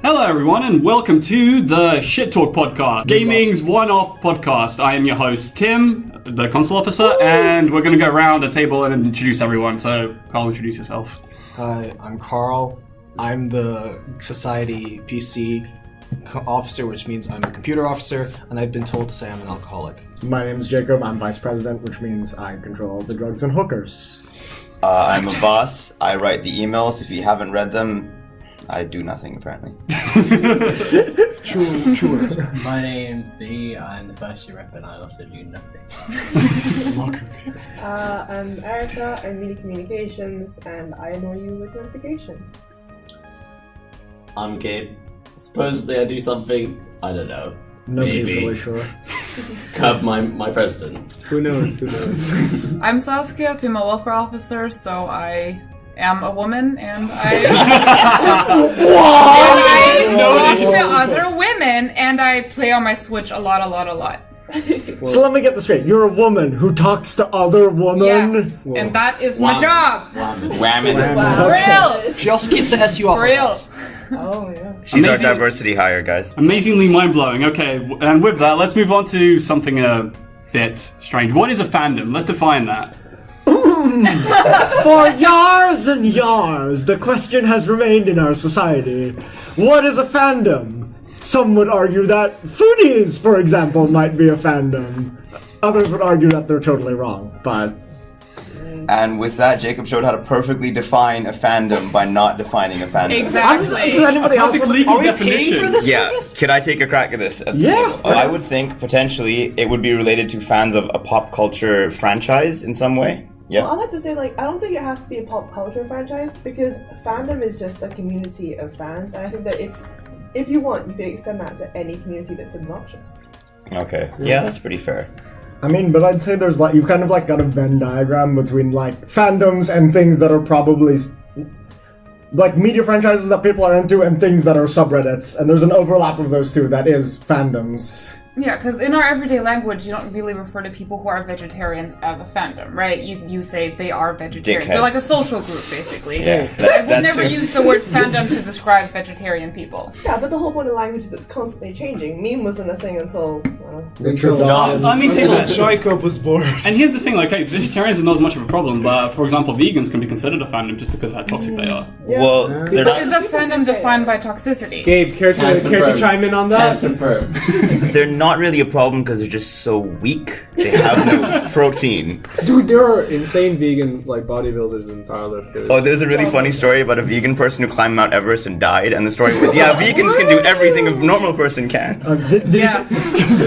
Hello everyone and welcome to the ShitTalk podcast, gaming's one-off podcast. I am your host Tim, the console officer, and we're going to go around the table and introduce everyone. So Carl, introduce yourself. Hi, I'm Carl. I'm the Society PC officer, which means I'm a computer officer, and I've been told to say I'm an alcoholic. My name is Jacob. I'm vice president, which means I control all the drugs and hookers. I'm Abbas. I write the emails. If you haven't read them, I do nothing, apparently. True answer. My name's Dee. I'm the first year rep and I also do nothing. I'm Erica. I'm Media Communications and I annoy you with notifications. I'm Gabe. Supposedly I do something, I don't know. Nobody's Maybe. really sure. Curb my president. Who knows? I'm Saskia, female welfare officer, so I am a woman and I talk to other women and I play on my Switch a lot. So let me get this straight. You're a woman who talks to other women? Yes, and that is my job. Whammon. Wow. Real. She also keeps the SU off. Real. Oh yeah. She's our Amazing. diversity hire, guys. Amazingly mind-blowing. Okay, and with that, let's move on to something a bit strange. What is a fandom? Let's define that. For years and years, the question has remained in our society. What is a fandom? Some would argue that foodies, for example, might be a fandom. Others would argue that they're totally wrong, but... And with that, Jacob showed how to perfectly define a fandom by not defining a fandom. Exactly. Does anybody else Perfect want legal Are we definition. paying for this Yeah, service? could I take a crack at this at the Yeah. table? I would think, potentially, it would be related to fans of a pop culture franchise in some way. Yeah. Well, I'd like to say, I don't think it has to be a pop culture franchise because fandom is just a community of fans, and I think that if you want, you can extend that to any community that's obnoxious. Okay. Yeah, that's pretty fair. I mean, but I'd say there's you've kind of got a Venn diagram between fandoms and things that are probably media franchises that people are into and things that are subreddits, and there's an overlap of those two that is fandoms. Yeah, because in our everyday language, you don't really refer to people who are vegetarians as a fandom, right? You say they are vegetarian. They're like a social group, basically. Yeah, I would never use the word fandom to describe vegetarian people. Yeah, but the whole point of language is it's constantly changing. Meme wasn't a thing until I mean, Jacob was born. and here's the thing, vegetarians are not as much of a problem, but for example, vegans can be considered a fandom just because of how toxic they are. Yeah. Well, they're But is not. a fandom defined by toxicity? Gabe, care to chime in on that? Can confirm. They're not really a problem because they're just so weak. They have no protein. Dude, there are insane vegan bodybuilders and powerlifters. Oh, there's a really funny story about a vegan person who climbed Mount Everest and died, and the story was, yeah, vegans can do everything a normal person can. Did Yeah.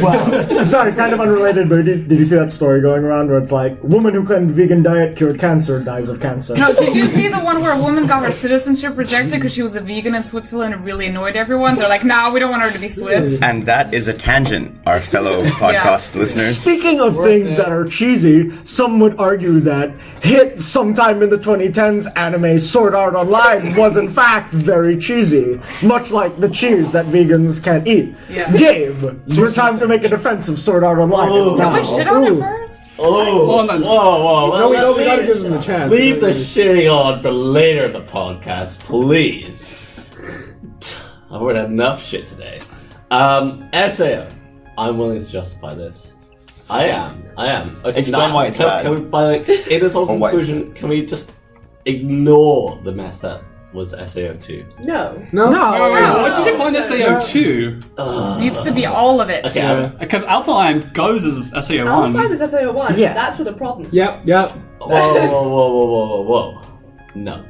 Wow. Sorry, kind of unrelated, but did you see that story going around where it's woman who claimed vegan diet cured cancer dies of cancer? No, did you see the one where a woman got her citizenship rejected because she was a vegan in Switzerland and really annoyed everyone? They're like, nah, we don't want her to be Swiss. And that is a tangent, our fellow podcast listeners. Speaking of things that are cheesy, some would argue that hit sometime in the 2010s anime Sword Art Online was in fact very cheesy, much like the cheese that vegans can't eat. Yeah. Gabe, your time to make a defense of Sword Art Online is Can now. we shit on it first? Whoa. No, we gotta give them a chance. Leave the shitting on for later in the podcast, please. I've already had enough shit today. SAO. I'm willing to justify this. I am. Okay, Explain why it's bad. Can we, in this whole Or why it's conclusion, can we just ignore the mess that was SAO2? No. No. What do you define SAO2? Needs to be all of it. Okay, Because Alpha Iron goes as SAO1. Alpha 5 is SAO1. Yeah. That's where the problem's. Yep. Whoa. No.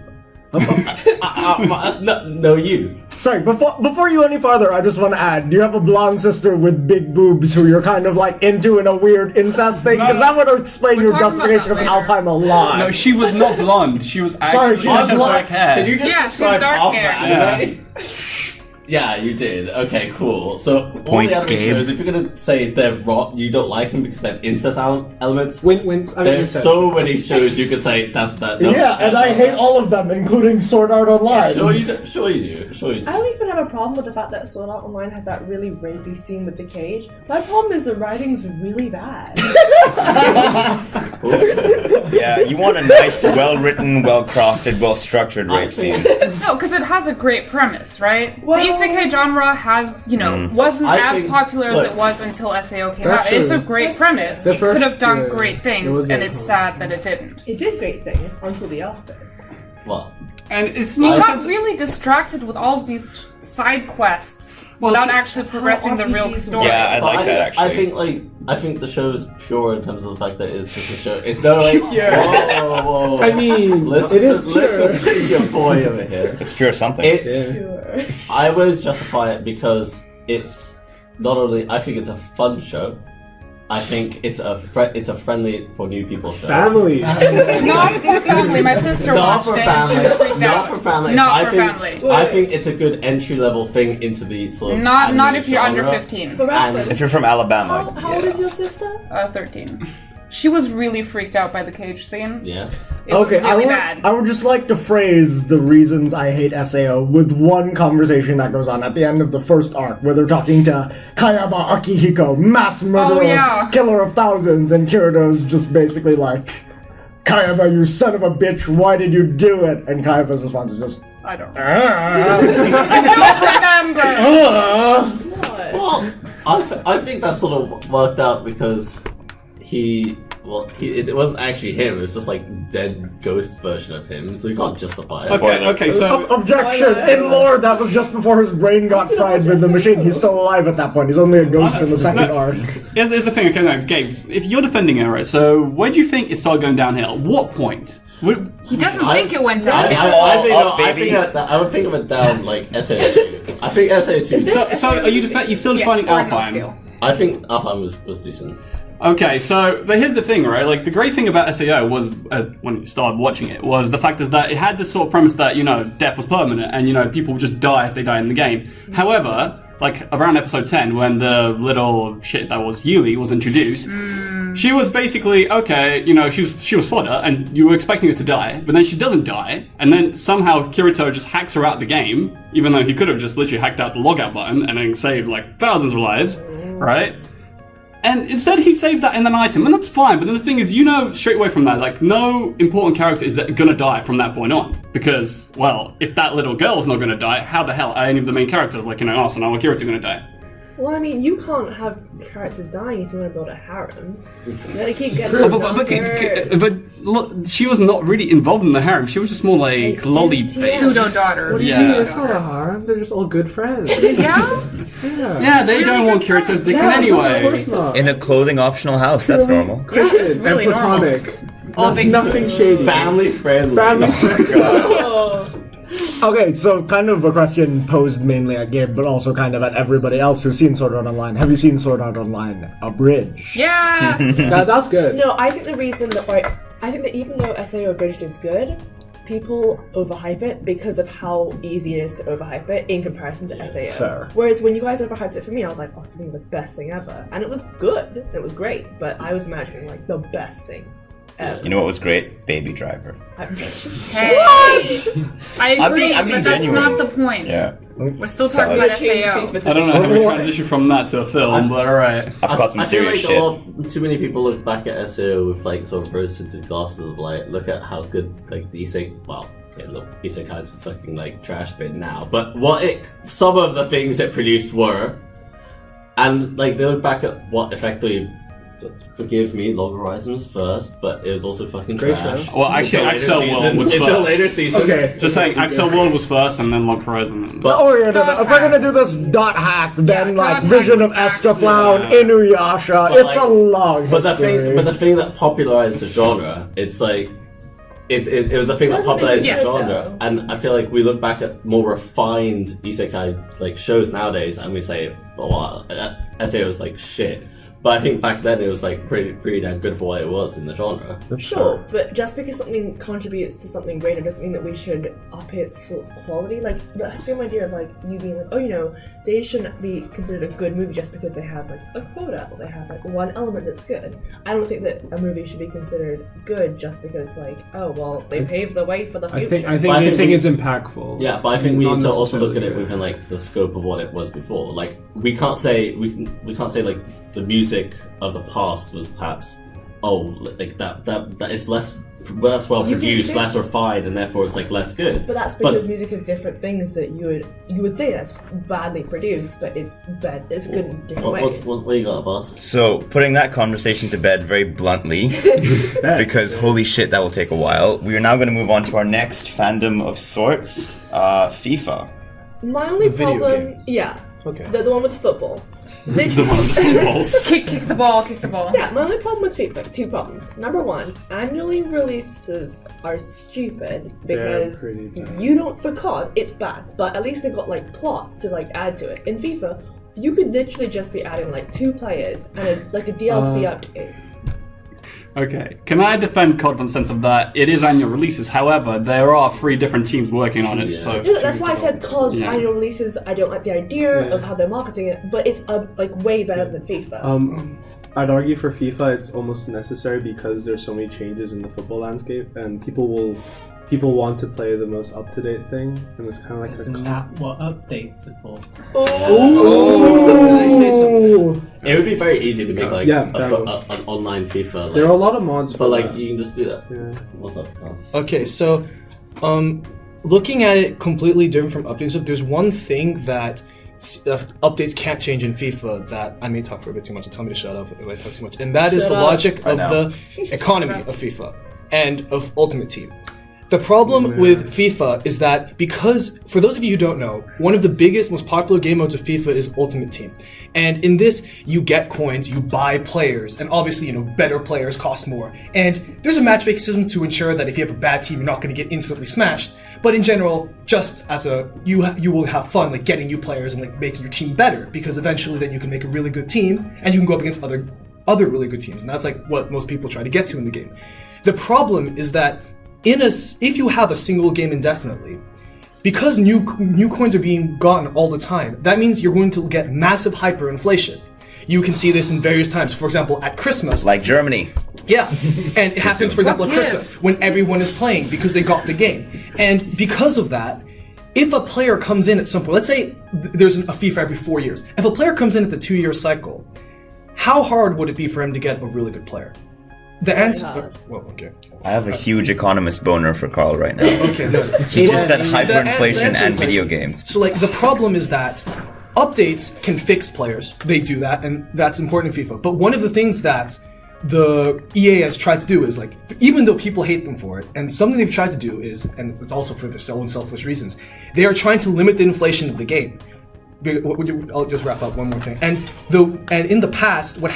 No, you. Sorry, before you go any farther, I just want to add, do you have a blonde sister with big boobs who you're kind of into in a weird incest thing? Because that would explain We're your talking about justification of that Alfheim a lot. No, she was not blonde. She was actually she was just black. black hair. Did you just Yeah, she's describe dark Alpha hair. anime? Yeah, you did. Okay, cool. So all Point, the anime Gabe. shows, if you're gonna say they're wrong, you don't like them because they have incest elements. There's incest. so many shows you could say that's that. No, Yeah, and I hate all of them, including Sword Art Online. Sure you do. Sure you do. I don't even have a problem with the fact that Sword Art Online has that really rapey scene with the cage. My problem is the writing's really bad. Yeah, you want a nice, well-written, well-crafted, well-structured rape scene. No, because it has a great premise, right? Well- the isekai genre has, wasn't I as think- popular as look, it was until SAO came that's out. It's a true. great That's premise. true. It The first- could have done yeah, great it things, was and very it's cool. sad that it didn't. It did great things until the after. Well, And it's You not got really distracted with all of these side quests without actually progressing the real RPGs story. Yeah, I like that actually. I think the show is pure in terms of the fact that it's just a show. It's no like whoa. I mean, listen it is listen to your boy over here. It's pure something. It's Sure. I always justify it because it's not only I think it's a fun show. I think it's a friendly for new people show. family. Not for family. My sister Not watched for it. And she was family. freaked Not out. for family. Not I for think, family. I think it's a good entry level thing into the sort of Not anime if you're under genre. 15. For reference, If you're from Alabama, how old is your sister? 13. She was really freaked out by the cage scene. Yes. It was Okay, really bad. I would just like to phrase the reasons I hate SAO with one conversation that goes on at the end of the first arc, where they're talking to Kayaba Akihiko, mass murderer, yeah. killer of thousands, and Kirito's just basically like, Kayaba, you son of a bitch, why did you do it? And Kayaba's response is just, I don't "Ah." remember. Well, I think that sort of worked out because it wasn't actually him. It was just like dead ghost version of him. So you can't justify it. Okay, so Objections! In lore, that was just before his brain got fried with the machine. He's still alive at that point. He's only a ghost in the second arc. here's the thing. Okay, no, Gabe, if you're defending it, right? So where do you think it started going downhill? What point? He doesn't think it went down. I would think of it down like SAO2. I think SAO2. So are you still defining Alpine? I think Alpine was decent. Okay, but here's the thing, right? Like, the great thing about SAO was, when you started watching it, was the fact is that it had this sort of premise that, death was permanent, and, people would just die if they die in the game. However, like, around episode 10, when the little shit that was Yui was introduced, she was basically, okay, she was fodder, and you were expecting her to die, but then she doesn't die, and then somehow Kirito just hacks her out the game, even though he could have just literally hacked out the logout button and then saved, like, thousands of lives, right? And instead he saves that in an item, and that's fine, but then the thing is, straight away from that, like, no important character is gonna die from that point on. Because, well, if that little girl's not gonna die, how the hell are any of the main characters, like, so now Kirito gonna die? Well, I mean, you can't have characters dying if you want to build a harem. You gotta keep getting But look, she was not really involved in the harem, she was just more like lolly Pseudo daughter. Yeah. It's not a harem. They're just all good friends. Yeah? Yeah, they don't want Kirito's dick in anyway. Of course not. in a clothing optional house, that's normal. Christian it's really and platonic. All big Nothing shady. Family friendly. Family. Okay, so kind of a question posed mainly at Gabe, but also kind of at everybody else who's seen Sword Art Online. Have you seen Sword Art Online Abridged? Yes! That's good. No, I think the reason that, I think that even though SAO Abridged is good, people overhype it because of how easy it is to overhype it in comparison to SAO. Fair. Whereas when you guys overhyped it for me, I was like, oh, this is gonna be the best thing ever. And it was good, it was great, but I was imagining like the best thing ever. You know what was great? Baby Driver. Hey! I agree, I'm being but that's genuine. not the point. Yeah. We're still talking Solid. about SAO. I don't know how we transition from that to a film, but alright. I've got some I feel serious like shit. too many people look back at SAO with like sort of rose-tinted glasses of like, look at how good like the Isekai's a fucking like trash bin now. But some of the things it produced were, and like they look back at what effectively, forgive me, Log Horizon was first, but it was also fucking Great trash. show. Well, actually, Axel World was Until first. later seasons. Okay. Just saying, Axel World was first, and then Log Horizon. But Oh, yeah, no. If we're gonna do this dot hack, then like dot Vision hack of was Estaflown, actually- Inuyasha, But, it's like- a long But history. the thing that popularized the genre, it's like it was a thing that popularized the Yes. genre, and I feel like we look back at more refined isekai like shows nowadays, and we say, "Oh, wow, SAO was like shit." But I think back then it was like pretty damn good for what it was in the genre. Sure, but just because something contributes to something greater doesn't mean that we should up its sort of quality. Like the same idea of like you being like, oh, they shouldn't be considered a good movie just because they have like a quota or they have like one element that's good. I don't think that a movie should be considered good just because like, oh well, they paved the way for the future. I But I think think it's impactful. Yeah, but I think we Not need to also look at it necessarily, within like the scope of what it was before. Like we can't say like the music of the past was perhaps like that it's less well produced, less refined, and therefore it's like less good. But that's because music is different things that you would say that's badly produced, but it's good in different ways. What you got, Abbas? So, putting that conversation to bed very bluntly, because holy shit, that will take a while, we are now going to move on to our next fandom of sorts, FIFA. My only video problem, game. yeah, Okay. the one with the football. The one with the balls. Kick the ball. Yeah, my only problem with FIFA, 2 problems. Number 1, annually releases are stupid because pretty bad. you don't, for COD, it's bad, but at least they got like plot to like add to it. In FIFA, you could literally just be adding like 2 players and a DLC update. Okay, can I defend COD in the sense of that it is annual releases, however, there are 3 different teams working on it, so... Yeah, that's why I said COD Yeah. annual releases, I don't like the idea of how they're marketing it, but it's like way better than FIFA. I'd argue for FIFA it's almost necessary because there's so many changes in the football landscape, and people want to play the most up-to-date thing, and it's kind of like Isn't that what updates are for? Can I say something? It would be very easy to make like Yeah, an online FIFA. Like, there are a lot of mods, but for like that. you can just do that. Yeah. What's up, Carl? Okay, so looking at it completely different from updates, there's one thing that updates can't change in FIFA that I may talk for a bit too much, so tell me to shut up if I talk too much, and that is the logic of the economy of FIFA and of Ultimate Team. The problem with FIFA is that because, for those of you who don't know, one of the biggest, most popular game modes of FIFA is Ultimate Team. And in this, you get coins, you buy players, and obviously, better players cost more. And there's a matchmaking system to ensure that if you have a bad team, you're not going to get instantly smashed. But in general, just as you will have fun, like getting new players and like making your team better, because eventually then you can make a really good team, and you can go up against other really good teams. And that's like what most people try to get to in the game. The problem is that if you have a single game indefinitely, because new coins are being gotten all the time, that means you're going to get massive hyperinflation. You can see this in various times. For example, at Christmas. Like Germany. Yeah, and it happens, for example, at Christmas, when everyone is playing because they got the game. And because of that, if a player comes in at some point, let's say there's a FIFA every 4 years. If a player comes in at the 2-year cycle, how hard would it be for him to get a really good player? The answer. Well, okay. I have a huge economist boner for Carl right now. Okay, no. He just said hyperinflation The answer and is video games. So, like, the problem is that updates can fix players. They do that, and that's important in FIFA. But one of the things that the EA has tried to do is, like, even though people hate them for it, and something they've tried to do is, and it's also for their own selfish reasons, they are trying to limit the inflation of the game. I'll just wrap up one more thing. And in the past, what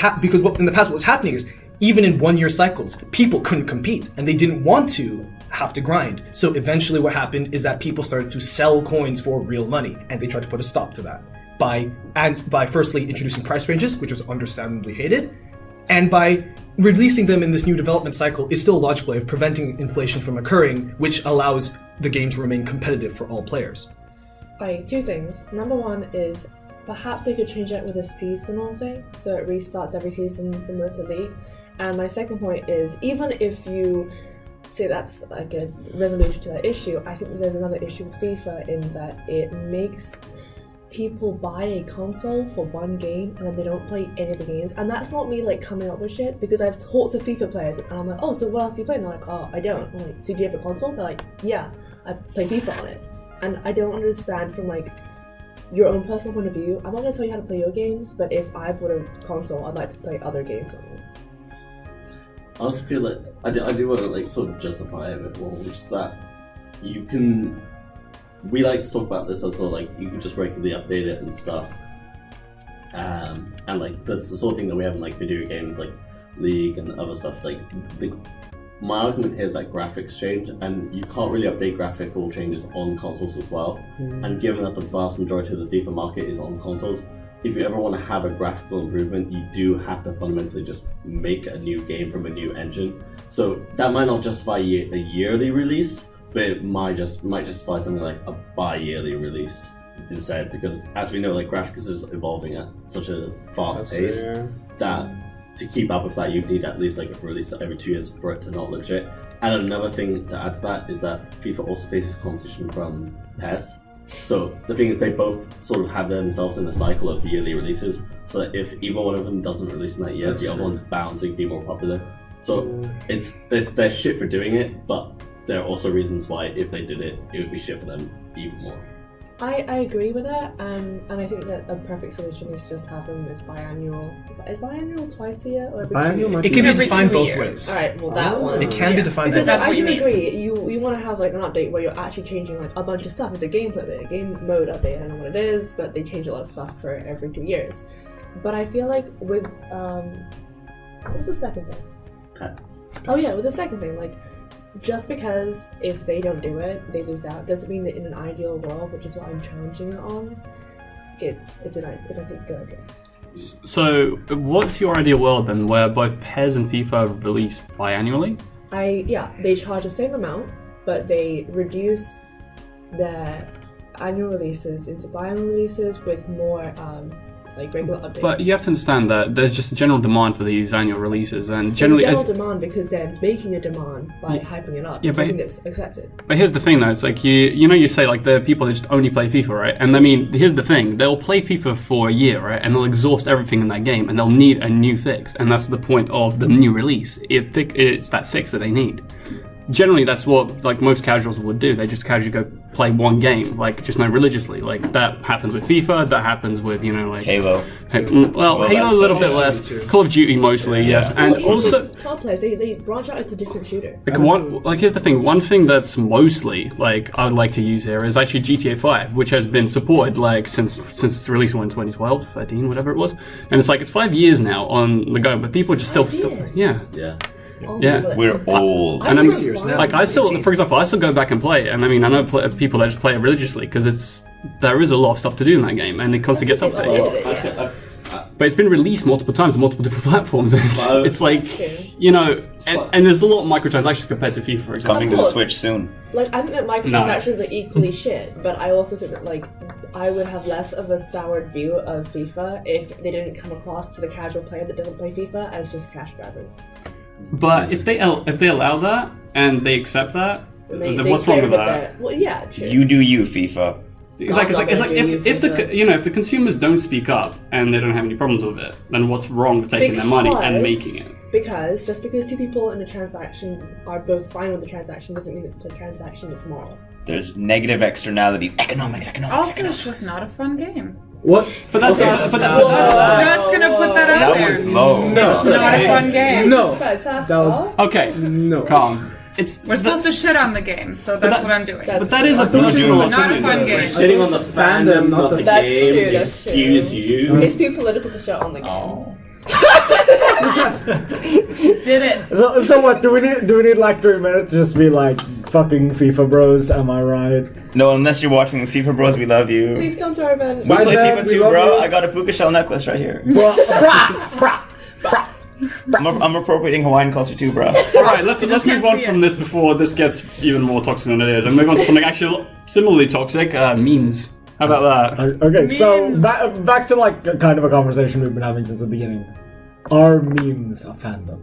was happening is, even in 1-year cycles, people couldn't compete, and they didn't want to have to grind. So eventually what happened is that people started to sell coins for real money, and they tried to put a stop to that by firstly introducing price ranges, which was understandably hated, and by releasing them in this new development cycle is still a logical way of preventing inflation from occurring, which allows the game to remain competitive for all players. Like, 2 things. Number 1 is perhaps they could change it with a seasonal thing, so it restarts every season similar to League. And my second point is, even if you say that's like a resolution to that issue, I think there's another issue with FIFA in that it makes people buy a console for one game and then they don't play any of the games. And that's not me like coming up with shit, because I've talked to FIFA players and I'm like, oh, so what else do you play? And they're like, oh, I don't. I'm like, so do you have a console? They're like, yeah, I play FIFA on it. And I don't understand from like your own personal point of view. I'm not going to tell you how to play your games, but if I bought a console, I'd like to play other games on it. I also feel like I do want to like sort of justify it a bit more, which is that you can. We like to talk about this as sort of like you can just regularly update it and stuff, and like that's the sort of thing that we have in like video games like League and other stuff. Like my argument here is that graphics change, and you can't really update graphical changes on consoles as well. And given that the vast majority of the FIFA market is on consoles, if you ever want to have a graphical improvement, you do have to fundamentally just make a new game from a new engine. So that might not justify a yearly release, but it might justify something like a bi-yearly release instead, because as we know, like graphics is evolving at such a fast pace that to keep up with that, you need at least like a release every 2 years for it to not look shit. And another thing to add to that is that FIFA also faces competition from PES. So the thing is, they both sort of have themselves in a cycle of yearly releases. So that if either one of them doesn't release in that year, the other one's bound to be more popular. So they're shit for doing it, but there are also reasons why if they did it, it would be shit for them even more. I agree with that, and I think that a perfect solution is just have them as biannual. Is biannual twice a year or every 2 years? It can be Every defined 2 both years. ways. Alright, well that one. It can be defined both Because That's I what you do mean. agree, you want to have like an update where you're actually changing like a bunch of stuff. It's a gameplay update, a game mode update, I don't know what it is, but they change a lot of stuff for every 2 years. But I feel like with, what was the second thing? Pets. Oh yeah, with the second thing, like, just because if they don't do it, they lose out, doesn't mean that in an ideal world, which is what I'm challenging it on, it's I think good idea. So, what's your ideal world then, where both PES and FIFA release biannually? They charge the same amount, but they reduce their annual releases into biannual releases with more like regular updates. But you have to understand that there's just a general demand for these annual releases, and There's generally, a general demand because they're making a demand by hyping it up. Yeah, I but- think it's accepted. but here's the thing though, it's like you say like the people that just only play FIFA, right? And I mean, here's the thing, they'll play FIFA for a year, right? And they'll exhaust everything in that game, and they'll need a new fix, and that's the point of the new release. It's that fix that they need. Generally, that's what like most casuals would do. They just casually go play one game, like just religiously. Like that happens with FIFA. That happens with like Halo. Well, Halo a little bit less. Call of Duty mostly, yes, and Even also. with club players, they branch out into different shooters. Here's the thing. One thing that's mostly I would like to use here is actually GTA 5, which has been supported since its release in 2012, 13, whatever it was, and it's 5 years now on the go, but people just still play. Yeah. Yeah. We're old. And I'm 6 years now. I still, for example, I still go back and play, and I mean, I know people that just play it religiously because there is a lot of stuff to do in that game, and it constantly gets updated. Yeah. But it's been released multiple times on multiple different platforms, and it's like, That's true. and there's a lot of microtransactions compared to FIFA, for example. Coming to the Switch soon. Like, I think that microtransactions are equally shit, but I also think that, like, I would have less of a soured view of FIFA if they didn't come across to the casual player that doesn't play FIFA as just cash grabbers. But if they allow that and they accept that, They then what's wrong play with that? Well, yeah, true. You do you, FIFA. It's like I'm not gonna do if the FIFA. if the consumers don't speak up and they don't have any problems with it, then what's wrong with taking their money and making it? Because just because two people in a transaction are both fine with the transaction doesn't mean that the transaction is moral. There's negative externalities. Economics. Also, it's just not a fun game. What? But that's Just gonna put that out That there. was low. It's not a fun game. No. Fantastic. That was okay. no. Calm. We're supposed to shit on the game, so that's what I'm doing. But that is a That's personal Not a opinion. fun game. Shitting on the fandom, not the That's game. true, that's true. Excuse you. It's too political to shut on the game. Oh. Did it. So what? Do we need like 3 minutes to just be like fucking FIFA bros? Am I right? No, unless you're watching this FIFA Bros, we love you. Please come to our event. We play dad, FIFA we too, love bro. you. I got a puka shell necklace right here. I'm appropriating Hawaiian culture too, bro. All right, let's move can't on see from it. this before this gets even more toxic than it is, and move on to something actually similarly toxic. Memes. How about that? Okay, so Memes. back to like kind of a conversation we've been having since the beginning. Are memes a fandom?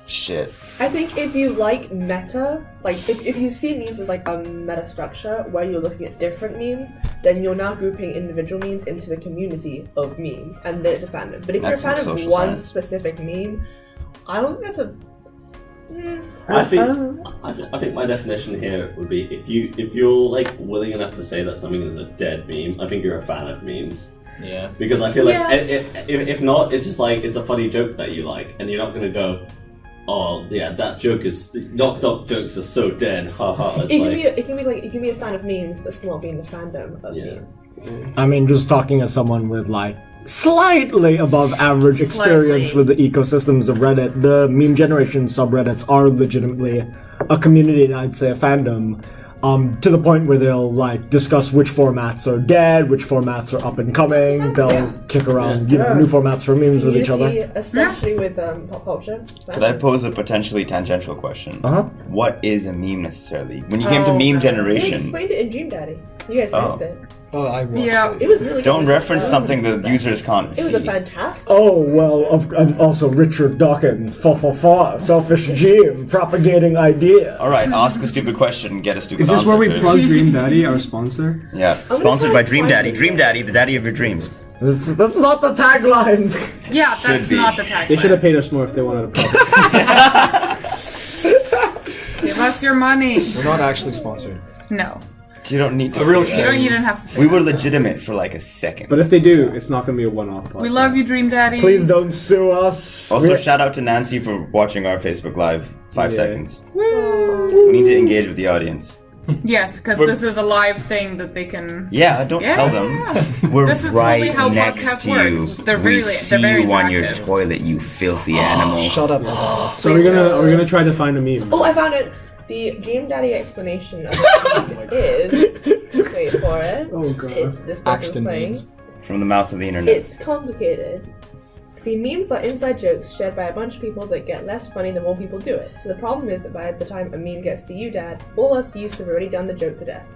Shit. I think if you like meta, like if you see memes as like a meta structure where you're looking at different memes, then you're now grouping individual memes into the community of memes, and then it's a fandom. But if That's you're a some fan of social one science. specific meme, I don't think that's a. I think my definition here would be if you're like willing enough to say that something is a dead meme, I think you're a fan of memes. Yeah. Because I feel like Yeah. if not, it's just like it's a funny joke that you like, and you're not gonna go, oh yeah, that joke is knock jokes are so dead, haha. It's You can be a fan of memes, but still not be in the fandom of Yeah. memes. I mean, just talking as someone with like slightly above average experience Slightly. with the ecosystems of Reddit, the meme generation subreddits are legitimately a community, and I'd say a fandom. To the point where they'll like discuss which formats are dead, which formats are up and coming. They'll kick around, new formats for memes with each Community, other. especially with pop culture. Could I pose a potentially tangential question? Uh-huh. What is a meme necessarily? When you came to meme You generation, explained it in Dream Daddy. You guys Oh. missed it. Oh, I watched Yeah. it. It was really don't good. reference It was something the the best. users can't It see. was a fantastic. Oh well, and also Richard Dawkins, selfish gene, propagating idea. All right, ask a stupid question, get a stupid Is this answer. where we to it. plug Dream Daddy, our sponsor? Yeah, gonna sponsored try by to Dream find Daddy. it. Dream Daddy, the daddy of your dreams. That's not the tagline. Yeah, Should that's be. not the tagline. They should have paid us more if they wanted a profit. Give us your money. We're not actually sponsored. No. You don't need to A real say You that. didn't have to say We were that. legitimate for like a second. But if they do, it's not going to be a one-off. We love you, Dream Daddy. Please don't sue us. Also, We're- shout out to Nancy for watching our Facebook Live. 5 Yeah. seconds. Woo. We need to engage with the audience. Yes, because this is a live thing that they can. Yeah, don't tell Yeah. them. We're This is right totally how next podcasts to work. you. They're we really- see they're very you on your interactive. toilet, you filthy animal. Shut up, Abbas. So we're gonna try to find a meme. Oh, I found it. The Dream Daddy explanation of it is. Wait for it. Oh god. This person's Axton playing. memes. From the mouth of the internet. It's complicated. See, memes are inside jokes shared by a bunch of people that get less funny the more people do it. So the problem is that by the time a meme gets to you, Dad, all us youths have already done the joke to death.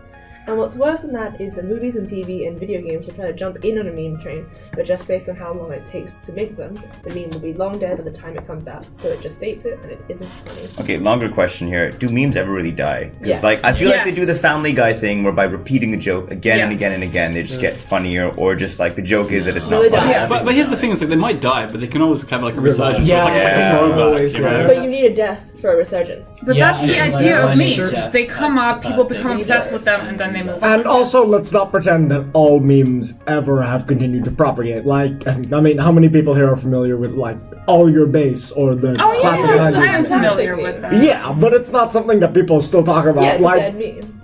And what's worse than that is that movies and TV and video games will try to jump in on a meme train, but just based on how long it takes to make them, the meme will be long dead by the time it comes out. So it just states it, and it isn't funny. Okay, longer question here. Do memes ever really die? Because Yes. like I feel like Yes. they do the Family Guy thing where by repeating the joke again and Yes. again and again, they just get funnier, or just like the joke is that it's not Really funny. die. But here's the thing: is like they might die, but they can always have like a resurgence. Yeah. It's like Yeah. a throwback, Always, you know? yeah. But you need a death for a resurgence. But Yeah, that's the yeah, idea like of when memes. Jeff They come up, people that become thing. obsessed with them, and then they move on. And also, let's not pretend that all memes ever have continued to propagate. Like, I mean, how many people here are familiar with like All Your Base or the Oh classic yes, 90s I am meme? familiar with that. Yeah, but it's not something that people still talk about. Yeah, it's like, a dead meme.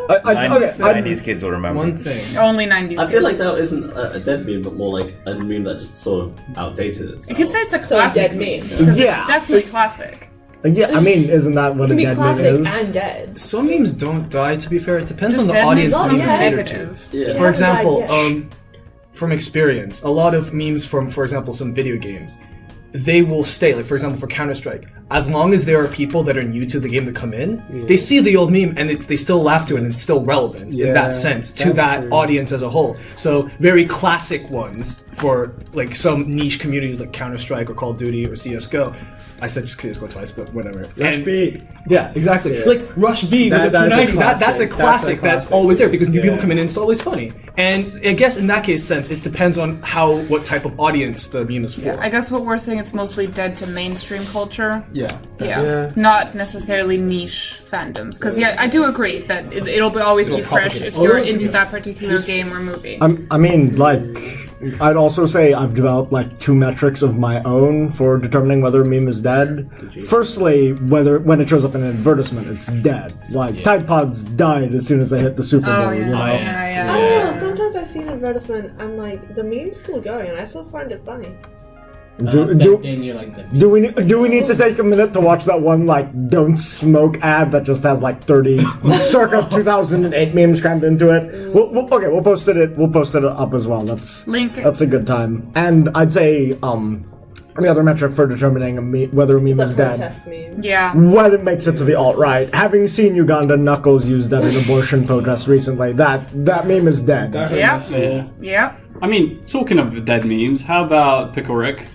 okay, 90s kids will remember. One thing. Only 90s. I feel like kids. that isn't a dead meme, but more like a meme that just sort of outdated itself. You could say it's a So classic dead meme. meme. 'cause Yeah. It's definitely classic. yeah, I mean, isn't that what It a can be dead meme classic is? and dead. Some memes don't die, to be fair. It depends Just on the dead audience memes the don't meme is die. catered to. negative. Yeah. For example, Yeah. from experience, a lot of memes from, for example, some video games, they will stay. Like, for example, for Counter-Strike, as long as there are people that are new to the game that come in, they see the old meme and they still laugh to it and it's still relevant in Yeah, that sense to that's that true. audience as a whole. So very classic ones for like some niche communities like Counter-Strike or Call of Duty or CSGO. I said CSGO twice, but whatever. Rush B. Yeah, exactly. Yeah. Like Rush B That- with the that's a P90. That's a classic. That's a classic. That's classic. always there because new people Yeah. come in and it's always funny. And I guess in that case sense, it depends on what type of audience the meme is for. I guess what we're saying, it's mostly dead to mainstream culture. Yeah. Yeah. Not necessarily niche fandoms. Because, yeah, I do agree that it'll always be It'll fresh propagate. if you're into that particular game or movie. I mean, like, I'd also say I've developed like 2 metrics of my own for determining whether a meme is dead. Firstly, when it shows up in an advertisement, it's dead. Like Tide Pods died as soon as they hit the Super Bowl. Oh, yeah. You know? Yeah. I don't know, sometimes I see an advertisement and like the meme's still going and I still find it funny. Then you like the meme. Do we need to take a minute to watch that one like don't smoke ad that just has like 30 circa 2008 memes crammed into it? We'll post it up as well. Link it. That's a good time. And I'd say the other metric for determining whether a meme It's is that dead, protest meme. Yeah. whether it makes it to the alt-right. Having seen Uganda Knuckles use that in abortion protests recently, that meme is dead. Yep. Yep. I mean, talking of dead memes, how about Pickle Rick?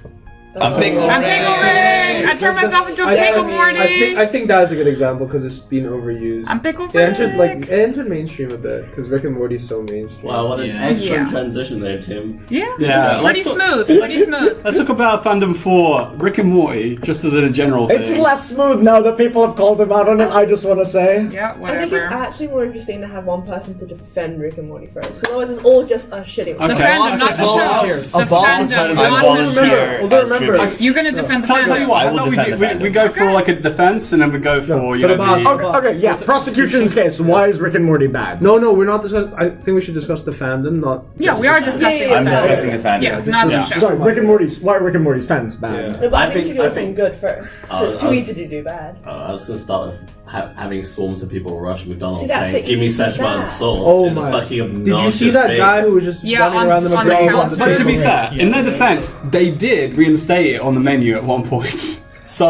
I'm Pickle I'm Rick. Pickle Rick! I turned myself into a pickle, Morty! I think that is a good example because it's been overused. I'm Pickle It entered Rick! it entered mainstream a bit because Rick and Morty's so mainstream. Wow, what an Yeah. excellent Yeah. transition there, Tim. Yeah. Yeah, Pretty let's smooth. Pretty smooth. Let's talk about fandom for Rick and Morty, just as a general thing. It's less smooth now that people have called him out on it, I just want to say. Yeah, I think whatever. it's actually more interesting to have one person to defend Rick and Morty first, because otherwise it's all just us shitting on The Okay. fandom, not the volunteer. show. A The boss fandom, is not I the volunteer show. Although as remember- tribute. You're gonna defend the Tell you fandom. what, I how will about we defend the we fandom. go for like a defense and then we go for, you but know, Abbas- the... Okay, yeah, prosecution's case. Why is Rick and Morty bad? No, we're not discussing. I think we should discuss the fandom, not. Yeah, just we are the fandom. discussing Yeah, the I'm yeah, fandom. discussing the fandom. Yeah, not the Yeah. show. Sorry, why are Rick and Morty's fans bad? Yeah. No, but I I think think- we should go I from think- good first. So it's I too was- easy to do bad. I was gonna start with having swarms of people rush McDonald's See, that's saying, the "Give me easy Szechuan bad. sauce." Oh It's a my! fucking Did you see obnoxious that thing. guy who was just Yeah, running on- around the on the McDonald's? counter. But to be Yeah. fair, in their defense, they did reinstate it on the menu at one point. So...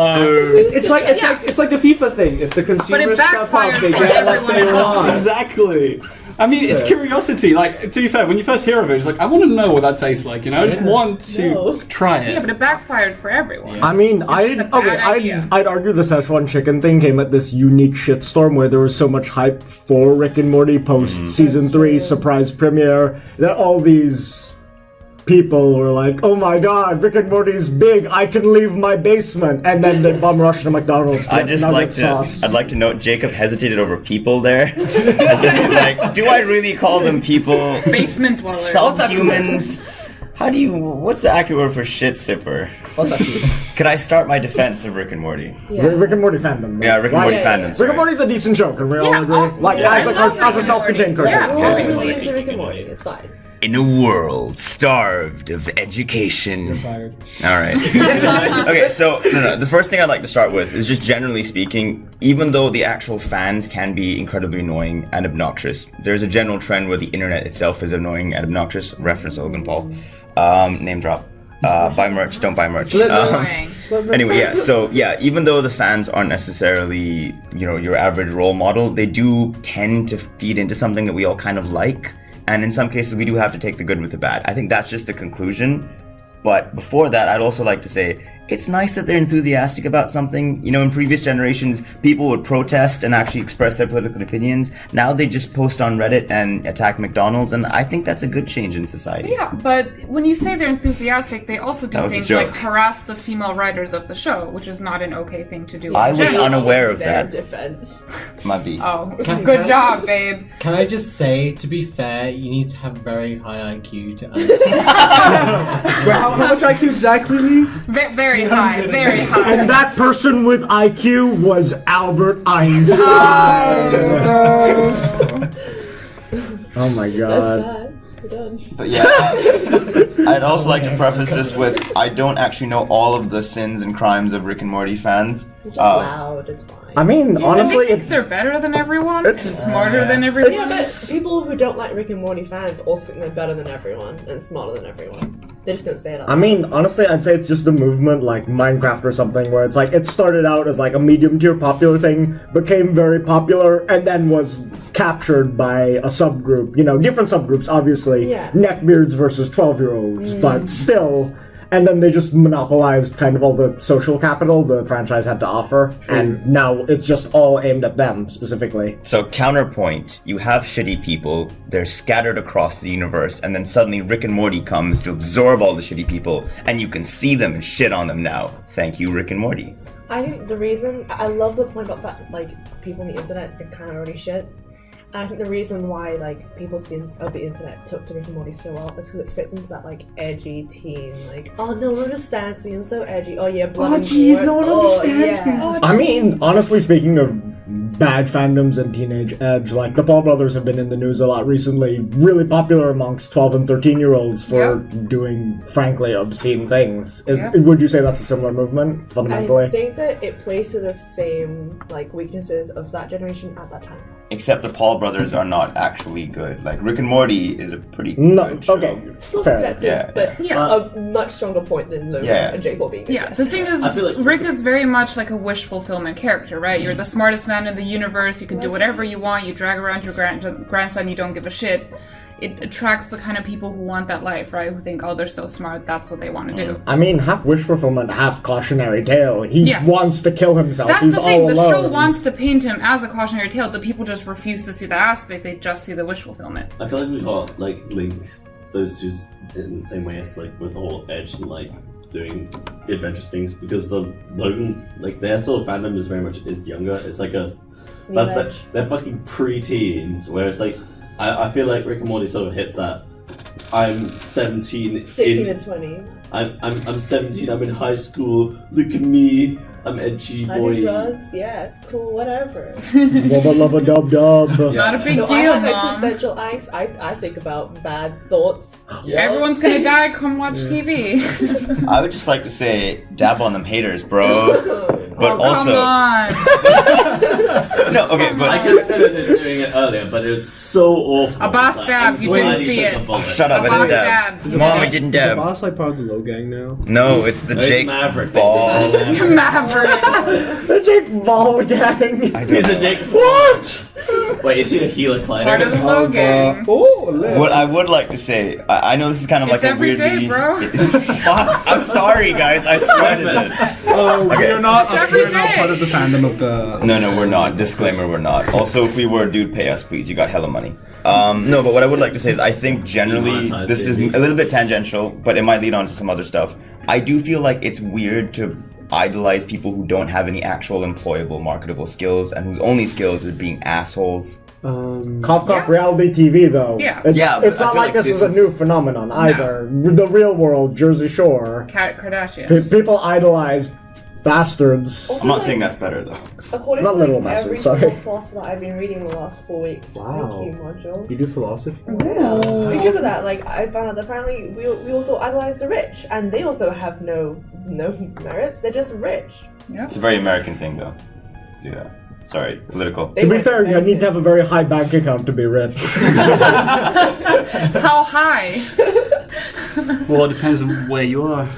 It's like the FIFA thing. If the consumers step backfired up, they for get what everyone they else. want. Exactly. I mean, it's Yeah. curiosity. Like, to be fair, when you first hear of it, it's like, I want to know what that tastes like, you know? I just want to No. try it. Yeah, but it backfired for everyone. I mean, just a bad idea. I'd argue the Szechuan chicken thing came at this unique shitstorm where there was so much hype for Rick and Morty post season 3 surprise premiere that all these people were like, "Oh my God, Rick and Morty's big. I can leave my basement," and then they bum rush to McDonald's. I'd like to note Jacob hesitated over people there. As if he's like, do I really call them people? Basement dwellers. Subhumans? What's the accurate word for shit sipper? Could I start my defense of Rick and Morty? Yeah. Rick and Morty fandom. Yeah, Rick and Morty fandom. Rick sorry. and Morty's a decent show. Can we all Yeah, agree? Like as a self-contained cartoon. Yeah. We're all Yeah. really into Rick and Morty. It's fine. In a world starved of education. Fired. All right. Okay, so no. The first thing I'd like to start with is just generally speaking, even though the actual fans can be incredibly annoying and obnoxious, there's a general trend where the internet itself is annoying and obnoxious. Reference Logan Paul. Name drop. Buy merch. Don't buy merch. Annoying. Anyway, yeah. So yeah, even though the fans aren't necessarily your average role model, they do tend to feed into something that we all kind of like. And in some cases, we do have to take the good with the bad. I think that's just the conclusion. But before that, I'd also like to say, it's nice that they're enthusiastic about something. In previous generations, people would protest and actually express their political opinions. Now they just post on Reddit and attack McDonald's, and I think that's a good change in society. Yeah, but when you say they're enthusiastic, they also do That was a things joke. like harass the female writers of the show, which is not an okay thing to do. I in was general. unaware of Their that. defense. Might be. Oh, Can- good can- job, babe. Can I just say, to be fair, you need to have very high IQ to understand. How much IQ exactly? Very high, very high. And that person with IQ was Albert Einstein. Oh my That's God. sad. We're done. But yeah, I'd also like to preface this with, I don't actually know all of the sins and crimes of Rick and Morty fans. It's just loud. It's fine. I mean, honestly, They think they're better than everyone, It's- smarter than everyone. Yeah, but people who don't like Rick and Morty fans also think they're better than everyone and smarter than everyone. They just don't say it out I mean, honestly, I'd say it's just a movement like Minecraft or something, where it's like it started out as like a medium-tier popular thing, became very popular, and then was captured by a subgroup. Different subgroups, obviously. Yeah. Neckbeards versus 12-year-olds, but still. And then they just monopolized kind of all the social capital the franchise had to offer, and now it's just all aimed at them specifically. So counterpoint, you have shitty people, they're scattered across the universe, and then suddenly Rick and Morty comes to absorb all the shitty people, and you can see them and shit on them now. Thank you, Rick and Morty. I think the reason I love the point about that, like people on the internet are kind of already shit. And I think the reason why like people of the internet took to Rick and Morty so well is because it fits into that like edgy teen, like, oh no one understands me, I'm so edgy. Oh yeah, blood and gore. no one understands me. I mean, honestly speaking of bad fandoms and teenage edge, like the Paul brothers have been in the news a lot recently, really popular amongst 12 and 13-year-olds for doing frankly obscene things. Would you say that's a similar movement fundamentally? I think that it plays to the same like weaknesses of that generation at that time. Except the Paul brothers are not actually good. Like, Rick and Morty is a pretty No, good show. okay. Still Fair. subjective, Yeah. but Yeah. a much stronger point than Logan and Jake Paul being good. Yeah, the thing is, I feel like- Rick is very much like a wish fulfillment character, right? You're the smartest man in the universe, you can do whatever you want, you drag around your grandson, you don't give a shit. It attracts the kind of people who want that life, right? Who think, oh, they're so smart, that's what they want to do. I mean, half wish fulfillment, half cautionary tale. He Yes. wants to kill himself. That's He's the thing, all the alone. show wants to paint him as a cautionary tale, the people just refuse to see that aspect, they just see the wish fulfillment. I feel like we can't like link those two in the same way as like with the whole edge and like doing adventurous things, because the Logan, like their sort of fandom is very much younger. It's like It's new edge. they're fucking pre-teens, whereas like I feel like Rick and Morty sort of hits that. I'm 17. 16 and 20. I'm 17. I'm in high school. Look at me. I'm edgy I boy. do drugs. Yeah, it's cool. Whatever. Lubba lubba dub dub. Not a big No, I deal, have Mom. existential angst. I think about bad thoughts. Yeah. Everyone's gonna die, come watch TV. I would just like to say, dab on them haters, bro. But Oh, also, come on. no, okay, but I considered doing it earlier, but it was so awful. Abbas Like, dabbed, I'm you glad didn't he see took it. the bullet. shut up, I didn't Abbas dab. dabbed. Mom, I Yes. didn't Is dab. Abbas like part of the Low Gang now? No, it's the It's Jake Maverick. Ball. Maverick. The Jake Ball gang. I don't He's a know. Jake. What? Wait, is he a healer Part of the climber? low gang. What I would like to say, I know this is kind of It's like a every weirdly. day, bro. Fuck, I'm sorry, guys. I swear to this. Oh, Okay. we're not It's every We're not part day. of the fandom of the. No, we're not. Disclaimer, we're not. Also, if we were, dude, pay us, please. You got hella money. No, but what I would like to say is I think generally Demonetized, this is a baby. little bit tangential, but it might lead on to some other stuff. I do feel like it's weird to idolize people who don't have any actual employable, marketable skills and whose only skills are being assholes. Cough cough reality TV though. Yeah. It's, Yeah, but it's I not feel like like this is this a is- new phenomenon either. The real world, Jersey Shore. Kardashians. People idolize bastards. I'm not saying that's better though. According Not to literal like, every bastards, sorry. single philosopher that I've been reading the last 4 weeks. Wow. Thank you, module. You do philosophy? Yeah. Because of that, like I found out that apparently we also idolize the rich, and they also have no merits. They're just rich. It's a very American thing though. To do that. Sorry, political. To be fair, you need to have a very high bank account to be rich. How high? Well, it depends on where you are.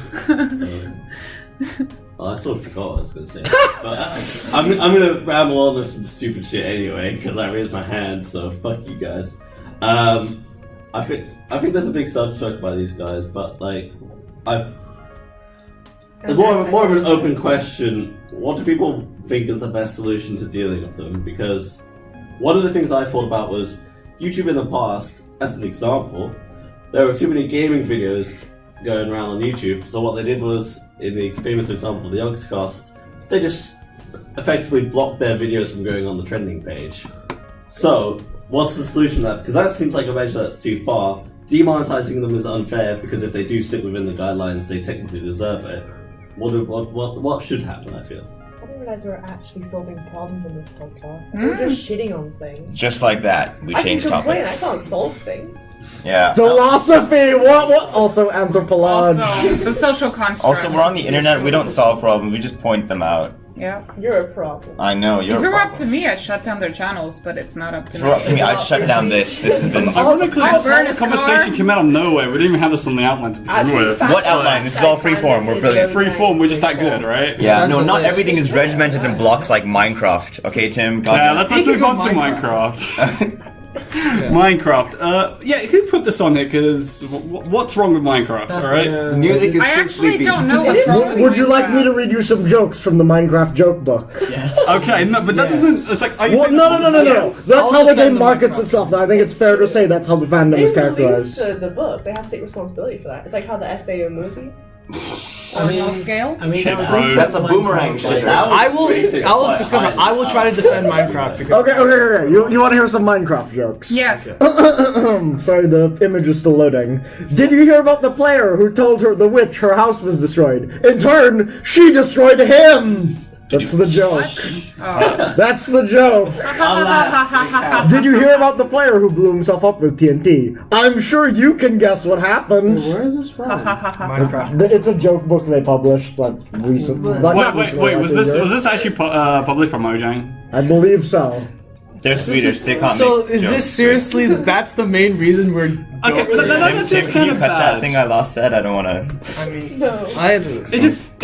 Oh, I sort of forgot what I was going to say. But I'm going to ramble on with some stupid shit anyway, because I raised my hand, so fuck you guys. I think there's a big self-joke by these guys, but like, more of an open question. What do people think is the best solution to dealing with them? Because one of the things I thought about was YouTube in the past, as an example, there were too many gaming videos going around on YouTube, so what they did was, in the famous example of the Yogscast, they just effectively blocked their videos from going on the trending page. So, what's the solution to that? Because that seems like a measure that's too far. Demonetizing them is unfair, because if they do stick within the guidelines, they technically deserve it. What should happen, I feel? I didn't realize we were actually solving problems in this podcast. We're just shitting on things. Just like that, we I can changed complain, topics. I can't solve things. Yeah. Philosophy! What? Also anthropology. Also, it's a social construct. Also, we're on the internet. We don't solve problems. We just point them out. Yeah. You're a problem. I know you're. If it a were up problem. to me, I'd shut down their channels, but it's not up to If it were up to me. me, I'd shut down this. This has been. Ironically, I'd this burn whole his conversation car. came out of nowhere. We didn't even have this on the outline to begin Actually, with. fact What check, outline? This is all fact freeform. We're is brilliant. very Free form, we're just that freeform. good, right? Yeah, Sounds no, like not this. everything is regimented in blocks like Minecraft. Okay, Tim. God, Yeah, let's Speaking move on of to Minecraft. Minecraft. Yeah, who put this on here? Because what's wrong with Minecraft? All right. Yeah. music is I too actually sleepy. don't know what's wrong with Would you like me to Minecraft. read you some jokes from the Minecraft joke book? Yes. Okay, no, but that doesn't. It's like, are you Well, saying no. Yes. That's I'll how the defend game the markets Minecraft itself. Now, I think it's fair to say that's how the fandom They is released characterized. the book. They have to take responsibility for that. It's like how the SAO movie. On no scale? I mean, Shit, that was bro. like That's a Minecraft, boomerang like- shit. I will discover. I will try to defend Minecraft because Okay. You want to hear some Minecraft jokes? Yes. Sorry, the image is still loading. Did you hear about the player who told her the witch her house was destroyed? In turn, she destroyed him! That's the joke. Oh. That's the joke. Did you hear about the player who blew himself up with TNT? I'm sure you can guess what happened. Where is this from? Minecraft. It's a joke book they published, like, recently. Like, not recently, Wait. like Was a this year. actually published by Mojang? I believe so. They're Swedish. They can't. So make is jokes. this seriously? That's the main reason we're. Okay, don't- that's Tim, just can kind you of cut bad. that thing I last said? I don't want to. I mean, No. It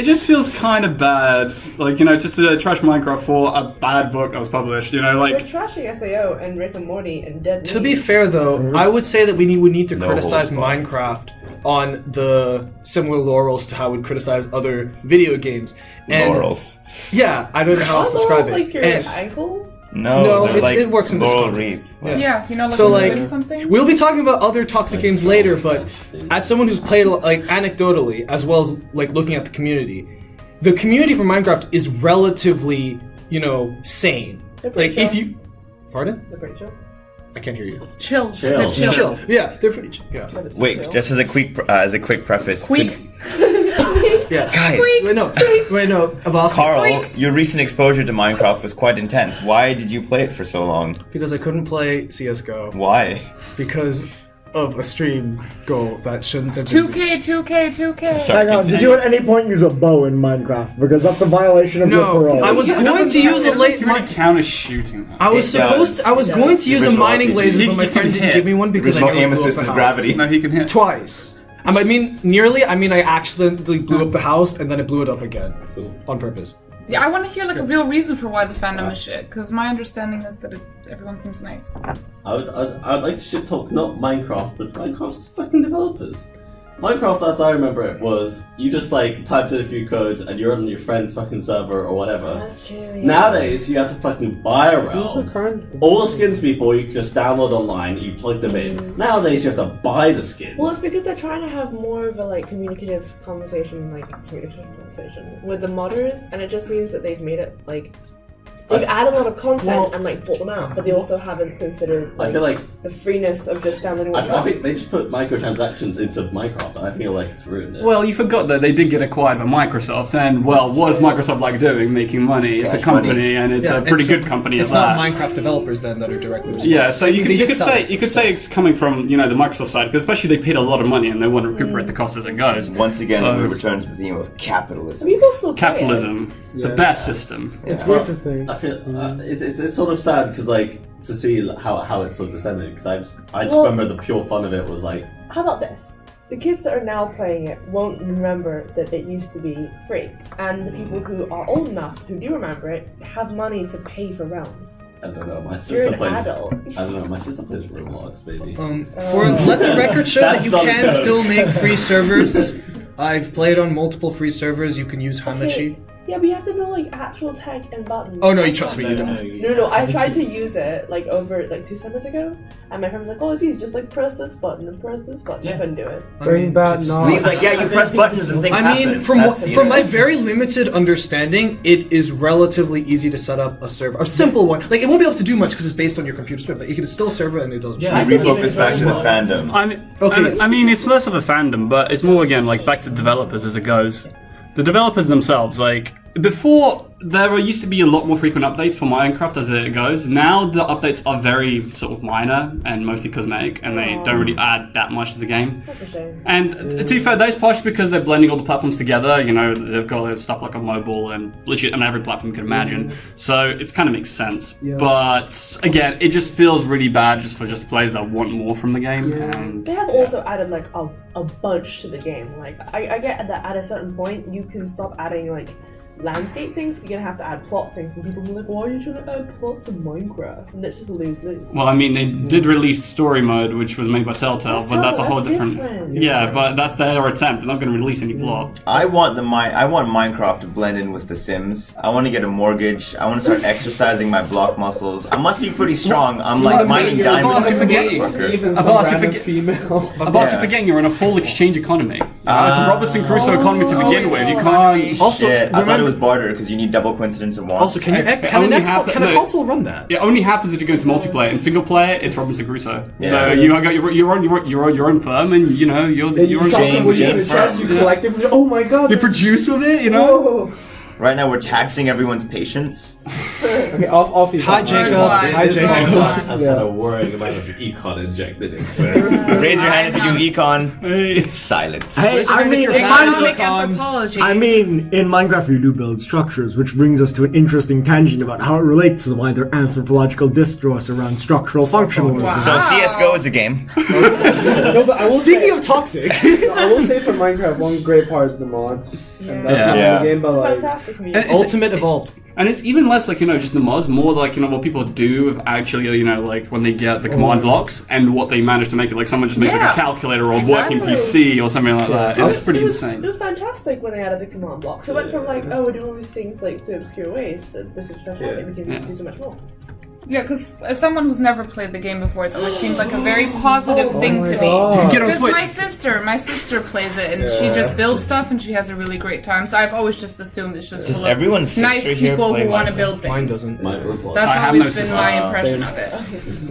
just feels kind of bad, like, you know, just to trash Minecraft for a bad book that was published, you know, We're like. trashing SAO and Rick and Morty and Dead To be Meat. fair, though, I would say that we need to No criticize holds barred. Minecraft on the similar laurels to how we'd criticize other video games. And Laurels. yeah, I don't know how else to Also, describe it's it. like your And- ankles. No, they're it works in this laurel context. wreaths. Yeah. Yeah, you know, like So, when you're like, doing something. we'll be talking about other toxic games later, but as someone who's played, like, anecdotally, as well as, like, looking at the community for Minecraft is relatively, sane. They're pretty Like, if chill. you... Pardon? They're pretty chill. I can't hear you. Chill. She Chill. said chill. Yeah, they're pretty chill. Yeah. But it's Wait, chill. just as a quick preface. Quick. Yeah. Guys, Wait, no. Abbas. Carl, your recent exposure to Minecraft was quite intense. Why did you play it for so long? Because I couldn't play CSGO. Why? Because of a stream goal that shouldn't have been 2K. Sorry, Hang on, did you at any point use a bow in Minecraft? Because that's a violation of your No, parole. I was going to use a late. really counter shooting. I was It does. supposed. I was going to use a Original mining RPG. laser, but my He friend can didn't hit. give me one because I Original nearly aim blew up assist the is house. gravity. No, he can hit. Twice. I mean, nearly. I mean, I accidentally blew up the house and then I blew it up again on purpose. Yeah, I want to hear like a real reason for why the fandom is shit. Because my understanding is that everyone seems nice. I'd like to shit talk not Minecraft, but Minecraft's fucking developers. Minecraft, as I remember it, was you just like typed in a few codes and you're on your friend's fucking server or whatever. That's true. Yeah. Nowadays, you have to fucking buy a Who's the realm. current? All the skins before you could just download online, you plug them in. Nowadays, you have to buy the skins. Well, it's because they're trying to have more of a like communicative conversation with the modders, and it just means that they've made it like they've added a lot of content and like bought them out, but they also haven't considered I feel like the freeness of just downloading what you I want. think they just put microtransactions into Minecraft, and I feel like it's ruined it. Well, you forgot that they did get acquired by Microsoft, and well, what is Microsoft like doing? Making money. It's a Cash company, money. and it's Yeah, a pretty so good company It's at that. not Minecraft developers then that are directly responsible. Yeah, so you They could sell say it. it's coming from the Microsoft side, because especially they paid a lot of money and they want to recuperate the cost as it goes. Once again, So- we return to the theme of capitalism. People still play it. Capitalism, the Yeah. best system. It's Yeah. weird to think. I feel it's sort of sad because like to see how it's sort of descended because I just Well- remember the pure fun of it was like How about this? The kids that are now playing it won't remember that it used to be free, and the people who are old enough who do remember it have money to pay for realms. I don't know my You're sister an plays adult. I don't know my sister plays Roblox baby. Let the record show that That's you not a can code. still make free servers. I've played on multiple free servers. You can use Hamachi. Yeah, but you have to know like actual tech and buttons. Oh no, you trust me, you don't. No, I tried to use it like over like 2 summers ago, and my friend was like, "Oh, it's easy, just like press this button and press this button." I couldn't do it. Bring back it's- knowledge. Lee's like, yeah, you press buttons and things I happen. mean, from That's the from my internet. very limited understanding, it is relatively easy to set up a server, a simple one. Like it won't be able to do much because it's based on your computer speed, but you can still serve it and it does. Should we refocus back to the fandom? I mean, it's less of a fandom, but it's more again like back to developers as it goes. The developers themselves, like before, there used to be a lot more frequent updates for Minecraft as it goes. Now the updates are very sort of minor and mostly cosmetic, and they don't really add that much to the game. That's a shame. And to be fair, that's partially because they're blending all the platforms together. They've got stuff like on mobile and legit on every platform you can imagine. So it kind of makes sense. Yeah. But again, it just feels really bad just for players that want more from the game. And They have also added like a bunch to the game. Like I get that at a certain point you can stop adding like landscape things. You're gonna have to add plot things, and people will be like, "Why are you trying to add plot to Minecraft?" And it's just lose-lose. well, I mean, they did release story mode, which was made by Telltale, but that's a whole different. Yeah, but that's their attempt. They're not going to release any plot. I want Minecraft to blend in with The Sims. I want to get a mortgage. I want to start exercising my block muscles. I must be pretty strong. I'm like mining diamonds. Abbas, you forget. Even Abbas, some you random forget- female. About Yeah. forgetting you're in a full exchange economy. It's a Robinson Crusoe economy to begin with. You economy. can't. Also, Shit, I thought remember- it was barter because you need double coincidence at once. Also, can It an only Xbox, happen- can a no. console run that? It only happens if you go into multiplayer. In single player, it's Robinson Crusoe. Yeah. So you got your own firm, and you're You on talk Jane- when you Jane in the chest, you Firm. collectively. Oh my god. you produce with it, you know. Whoa. Right now, we're taxing everyone's patience. Okay, off you. Hi, go. Jacob. Worldwide. Hi, This Jacob. podcast has Yeah. had a worrying amount of econ injected into it. Raise your hand if you do econ. Hey. Silence. Hey, I mean, in Economic Minecraft, anthropology. I mean, in Minecraft you do build structures, which brings us to an interesting tangent about how it relates to the wider anthropological discourse around structural functionalism. Wow. So CSGO is a game. No, but I will Speaking say, of toxic, I will say for Minecraft, one great part is the mods. And that's Yeah. not Yeah. the game, but like, Fantastic And community. it's- Ultimate evolved. And it's even less like, just the mods, more like, what people do of actually, like when they get the command blocks and what they manage to make it. Like someone just makes like Yeah. a calculator or a Exactly. working PC or something like that. It's pretty It insane. was fantastic when they added the command blocks. It went from like, oh, we're doing all these things like to obscure ways. So this is fantastic. We can Yeah. do so much more. Yeah, because as someone who's never played the game before, it's always seemed like a very positive thing to me. Get on Because Switch. my sister plays it, and she Yeah. just builds stuff, and she has a really great time. So I've always just assumed it's just Does full of everyone's sister nice here people play who want to Minecraft? build things. Mine doesn't. That's I have always no been sister. my impression of it.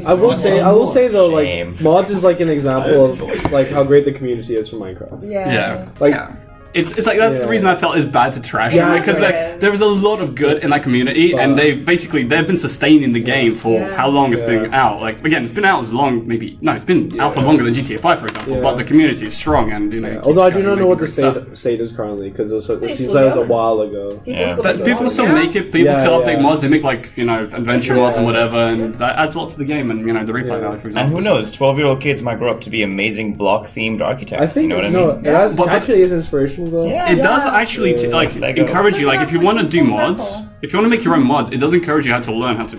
I will say though, Shame. like mods is like an example of like how great the community is for Minecraft. Yeah. Like Yeah. It's like that's the Yeah. reason I felt it's bad to trash Yeah, it because yeah. there was a lot of good in that community and they've been sustaining the game for Yeah. how long it's Yeah. been out. Like again, it's been out as long it's been out for longer than GTA 5 for example. Yeah. But the community is strong and yeah. Although I do not know what the stuff. state is currently because it They seems still like it was a going. while ago. People Yeah. still But make people mods. still Yeah. make it. People Yeah, still update yeah. mods. They make like adventure mods and Yeah. whatever, and that adds a lot to the game and the replay Yeah. value for And example. who knows, 12-year-old kids might grow up to be amazing block-themed architects. I think you know what I no, mean? it has, But- actually is inspirational though. Yeah. It does Yeah. actually Yeah. like Lego. encourage you. Like if you want to do Full mods, circle. if you want to make your own mods, it does encourage you how to learn how to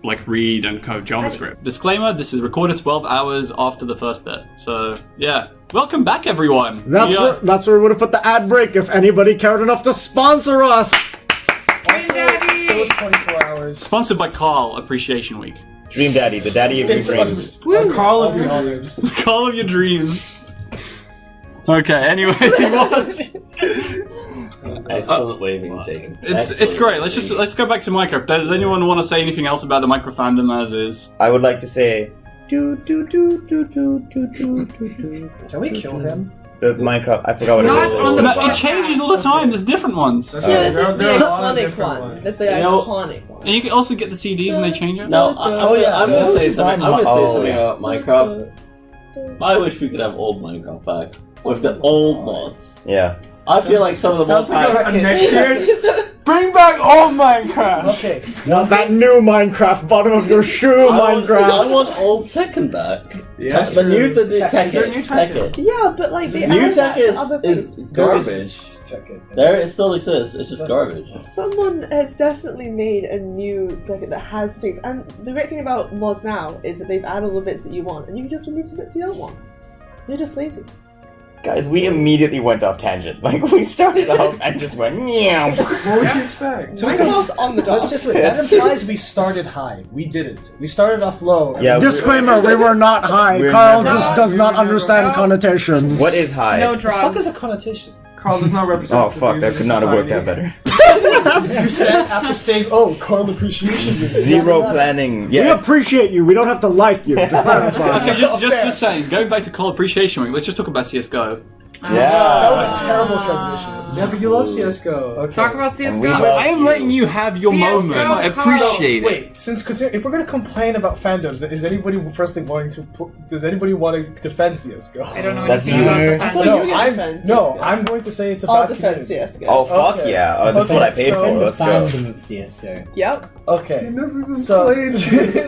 like read and code JavaScript. Disclaimer: this is recorded 12 hours after the first bit. So yeah, Welcome back, everyone. That's where we would have put the ad break if anybody cared enough to sponsor us. It was 24 hours. Sponsored by Carl Appreciation Week. Dream Daddy, the daddy of your dreams. Carl of your dreams. Carl of your dreams. Okay, anyway, what? Excellent waving, Jacob. It's great. Let's go back to Minecraft. Does anyone want to say anything else about the Minecraft fandom as is? I would like to say Can we kill him? the Minecraft. I forgot what Not it on is. the No, it changes all the time. There's different ones. Yeah, there's the there are a lot of iconic different one. ones. That's the You know- iconic one. And you can also get the CDs and they change it. No, I'm gonna say something. I'm gonna say Oh, something yeah. about Minecraft. I wish we could have old Minecraft back with the old mods. Yeah. I feel like some of the old Bring back old Minecraft. Okay. Want that new Minecraft, bottom of your shoe I Minecraft. want old Tekken back. Yeah, The new true. Tekken. Yeah, but like they New added that tech to other is things. garbage. There, it still exists. It's just garbage. Someone has definitely made a new like that has things. And the great thing about mods now is that they've added all the bits that you want, and you can just remove the bits you don't want. You're just lazy. Guys, we immediately went off tangent. Like, we started off and just went, meow. What would you expect? Minecraft's on the dot. Let's just wait. That implies we started high. We didn't. We started off low. Yeah, Disclaimer, we were not high. We're Carl never just high. does We not were never understand high. connotations. What is high? No What the fuck is drugs. a connotation? Carl does not represent. Oh, fuck, that could not have worked out better. You said after saying, "Oh, Carl appreciation." Zero planning. We Yes. appreciate you. We don't have to like you. To clarify. Okay, just saying. Going back to Call Appreciation Week, let's just talk about CS:GO. That Yeah. was a terrible transition. Yeah, but you love CS:GO. Okay. Talk about And we CSGO. love- I am letting you have your CS:GO, moment. Carl. Appreciate it. Wait, if we're gonna complain about fandoms, is anybody firstly wanting to? Does anybody want to defend CS:GO? I don't know That's anything you. about the I thought fandom. you No, were gonna defend CS:GO. I'm going to say it's a I'll bad defend community. CS:GO. Oh, fuck Okay. yeah. Oh, this is what I paid Okay, for. Let's go. Fandom of CSGO. Yep. Okay. Never even So- played.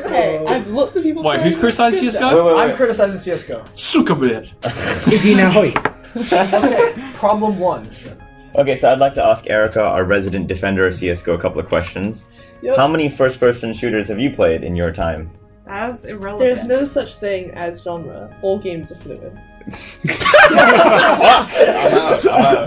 Okay, I've looked at people. Wait, playing who's it. criticizing Good CS:GO? job. I'm criticizing CS:GO. Sukabit. Okay, problem one. Okay, so I'd like to ask Erica, our resident defender of CSGO, a couple of questions. Yep. How many first-person shooters have you played in your time? That's irrelevant. There's no such thing as genre. All games are fluid. I'm out.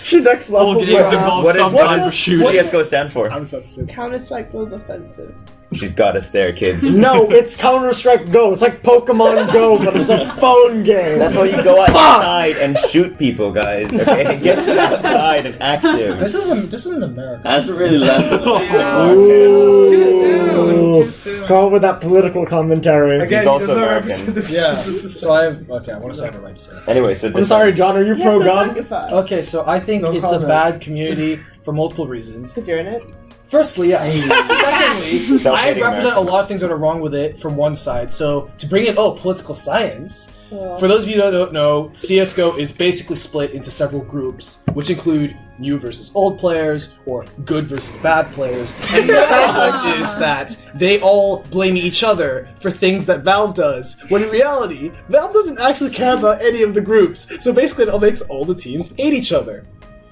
She next level. All games involve What is- some what type is- of shooting. CSGO stand for? I was about to say. Counter-Strike Global Offensive. She's got us there, kids. No, it's Counter-Strike Go. It's like Pokemon Go, but it's a phone game. That's why you go outside and shoot people, guys. Okay, get outside and active. This isn't America. Hasn't really left. Ooh. Too soon. Too soon. Carl with that political commentary. Again, He's also he does not American. represent the Yeah. features. So I want to say I have a right to say. Anyway, so I'm sorry, John. Are you Yes, pro-gun? Okay, so I think No it's a comment. bad community for multiple reasons. Because you're in it. Firstly, yeah. Secondly, I Self-hating represent American. a lot of things that are wrong with it from one side. So to bring in political science. Oh. For those of you who don't know, CSGO is basically split into several groups, which include new versus old players, or good versus bad players. And the problem is that they all blame each other for things that Valve does, when in reality, Valve doesn't actually care about any of the groups. So basically it all makes all the teams hate each other.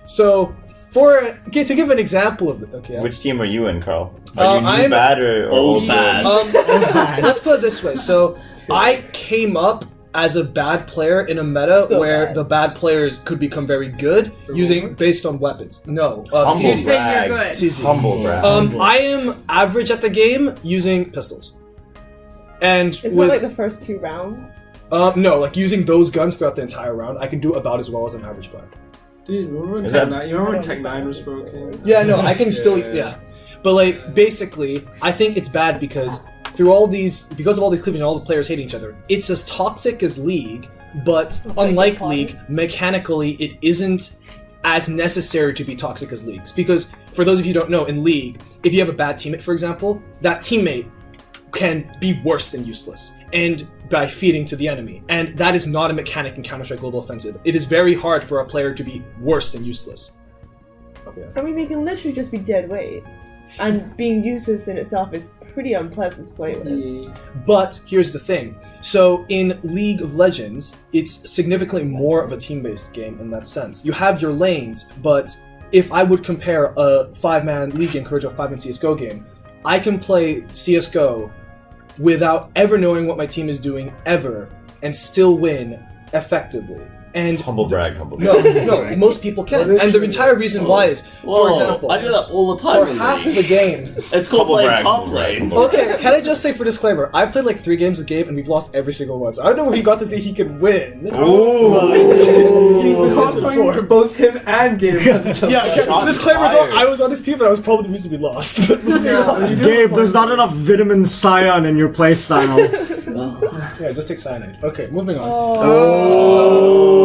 So, to give an example of it, okay. which team are you in, Carl? Are you new I'm- bad or old bad. Let's put it this way. So I came up as a bad player in a meta Still where bad. the bad players could become very good based on weapons. No, Humble You CZ. say brag. you're good. CZ. Humble brag. I am average at the game using pistols. And Is with that like the first 2 rounds? no, like using those guns throughout the entire round, I can do about as well as an average player. Dude, remember when Is Tech that- 9? You remember when I don't Tech 9 was understand broken? this. Yeah, no, I can Yeah, still yeah. But like basically, I think it's bad because because of all these cleaving and all the players hating each other, it's as toxic as League, but unlike League, mechanically it isn't as necessary to be toxic as Leagues. Because for those of you who don't know, in League, if you have a bad teammate, for example, that teammate can be worse than useless, and by feeding to the enemy. And that is not a mechanic in Counter-Strike Global Offensive. It is very hard for a player to be worse than useless. Okay. I mean, they can literally just be dead weight. And being useless in itself is pretty unpleasant to play with. But here's the thing. So in League of Legends, it's significantly more of a team-based game in that sense. You have your lanes, but if I would compare a 5-man League game compared to a 5-man CSGO game, I can play CSGO without ever knowing what my team is doing ever and still win effectively. And Humble brag. no, most people can. And the entire reason why is, for example, I do that all the time. for half of the game. It's called Humble playing brag, top humble brag, lane. humble Okay, can I just say for disclaimer, I've played like 3 games with Gabe and we've lost every single one. So I don't know where he got to say he could win. He's been cosplaying both him and Gabe. Yeah, disclaimer is all, I was on his team and I was probably the reason we lost. Gabe, there's not enough vitamin cyan in your playstyle. Yeah, just take cyanide. Okay, moving on. Oh.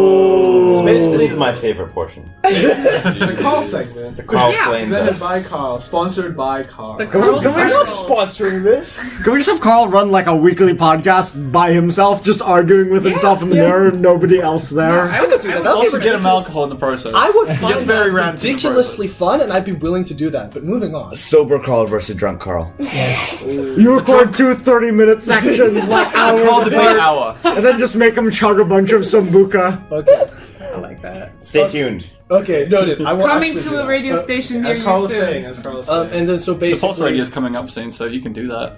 So basically, This is my favorite portion. The Carl segment. The Carl Yeah. flames Presented us. by Carl. Sponsored by Carl. The Can we Carl not special. sponsoring this. Can we just have Carl run like a weekly podcast by himself, just arguing with himself in the mirror, nobody else there? I would do that. Also get him alcohol in the process. I would It find gets very that ranty in the ridiculously fun, and I'd be willing to do that. But moving on. Sober Carl versus drunk Carl. You record 2 30-minute sections, like Call hours the debate apart, hour. and then just make him chug a bunch of Sambuca. Okay. I like that. Stay tuned. Okay, noted. I will Coming actually do to a that. radio station near As you Carl was soon. saying. And then so The basically, Pulse Radio is coming up soon, so you can do that.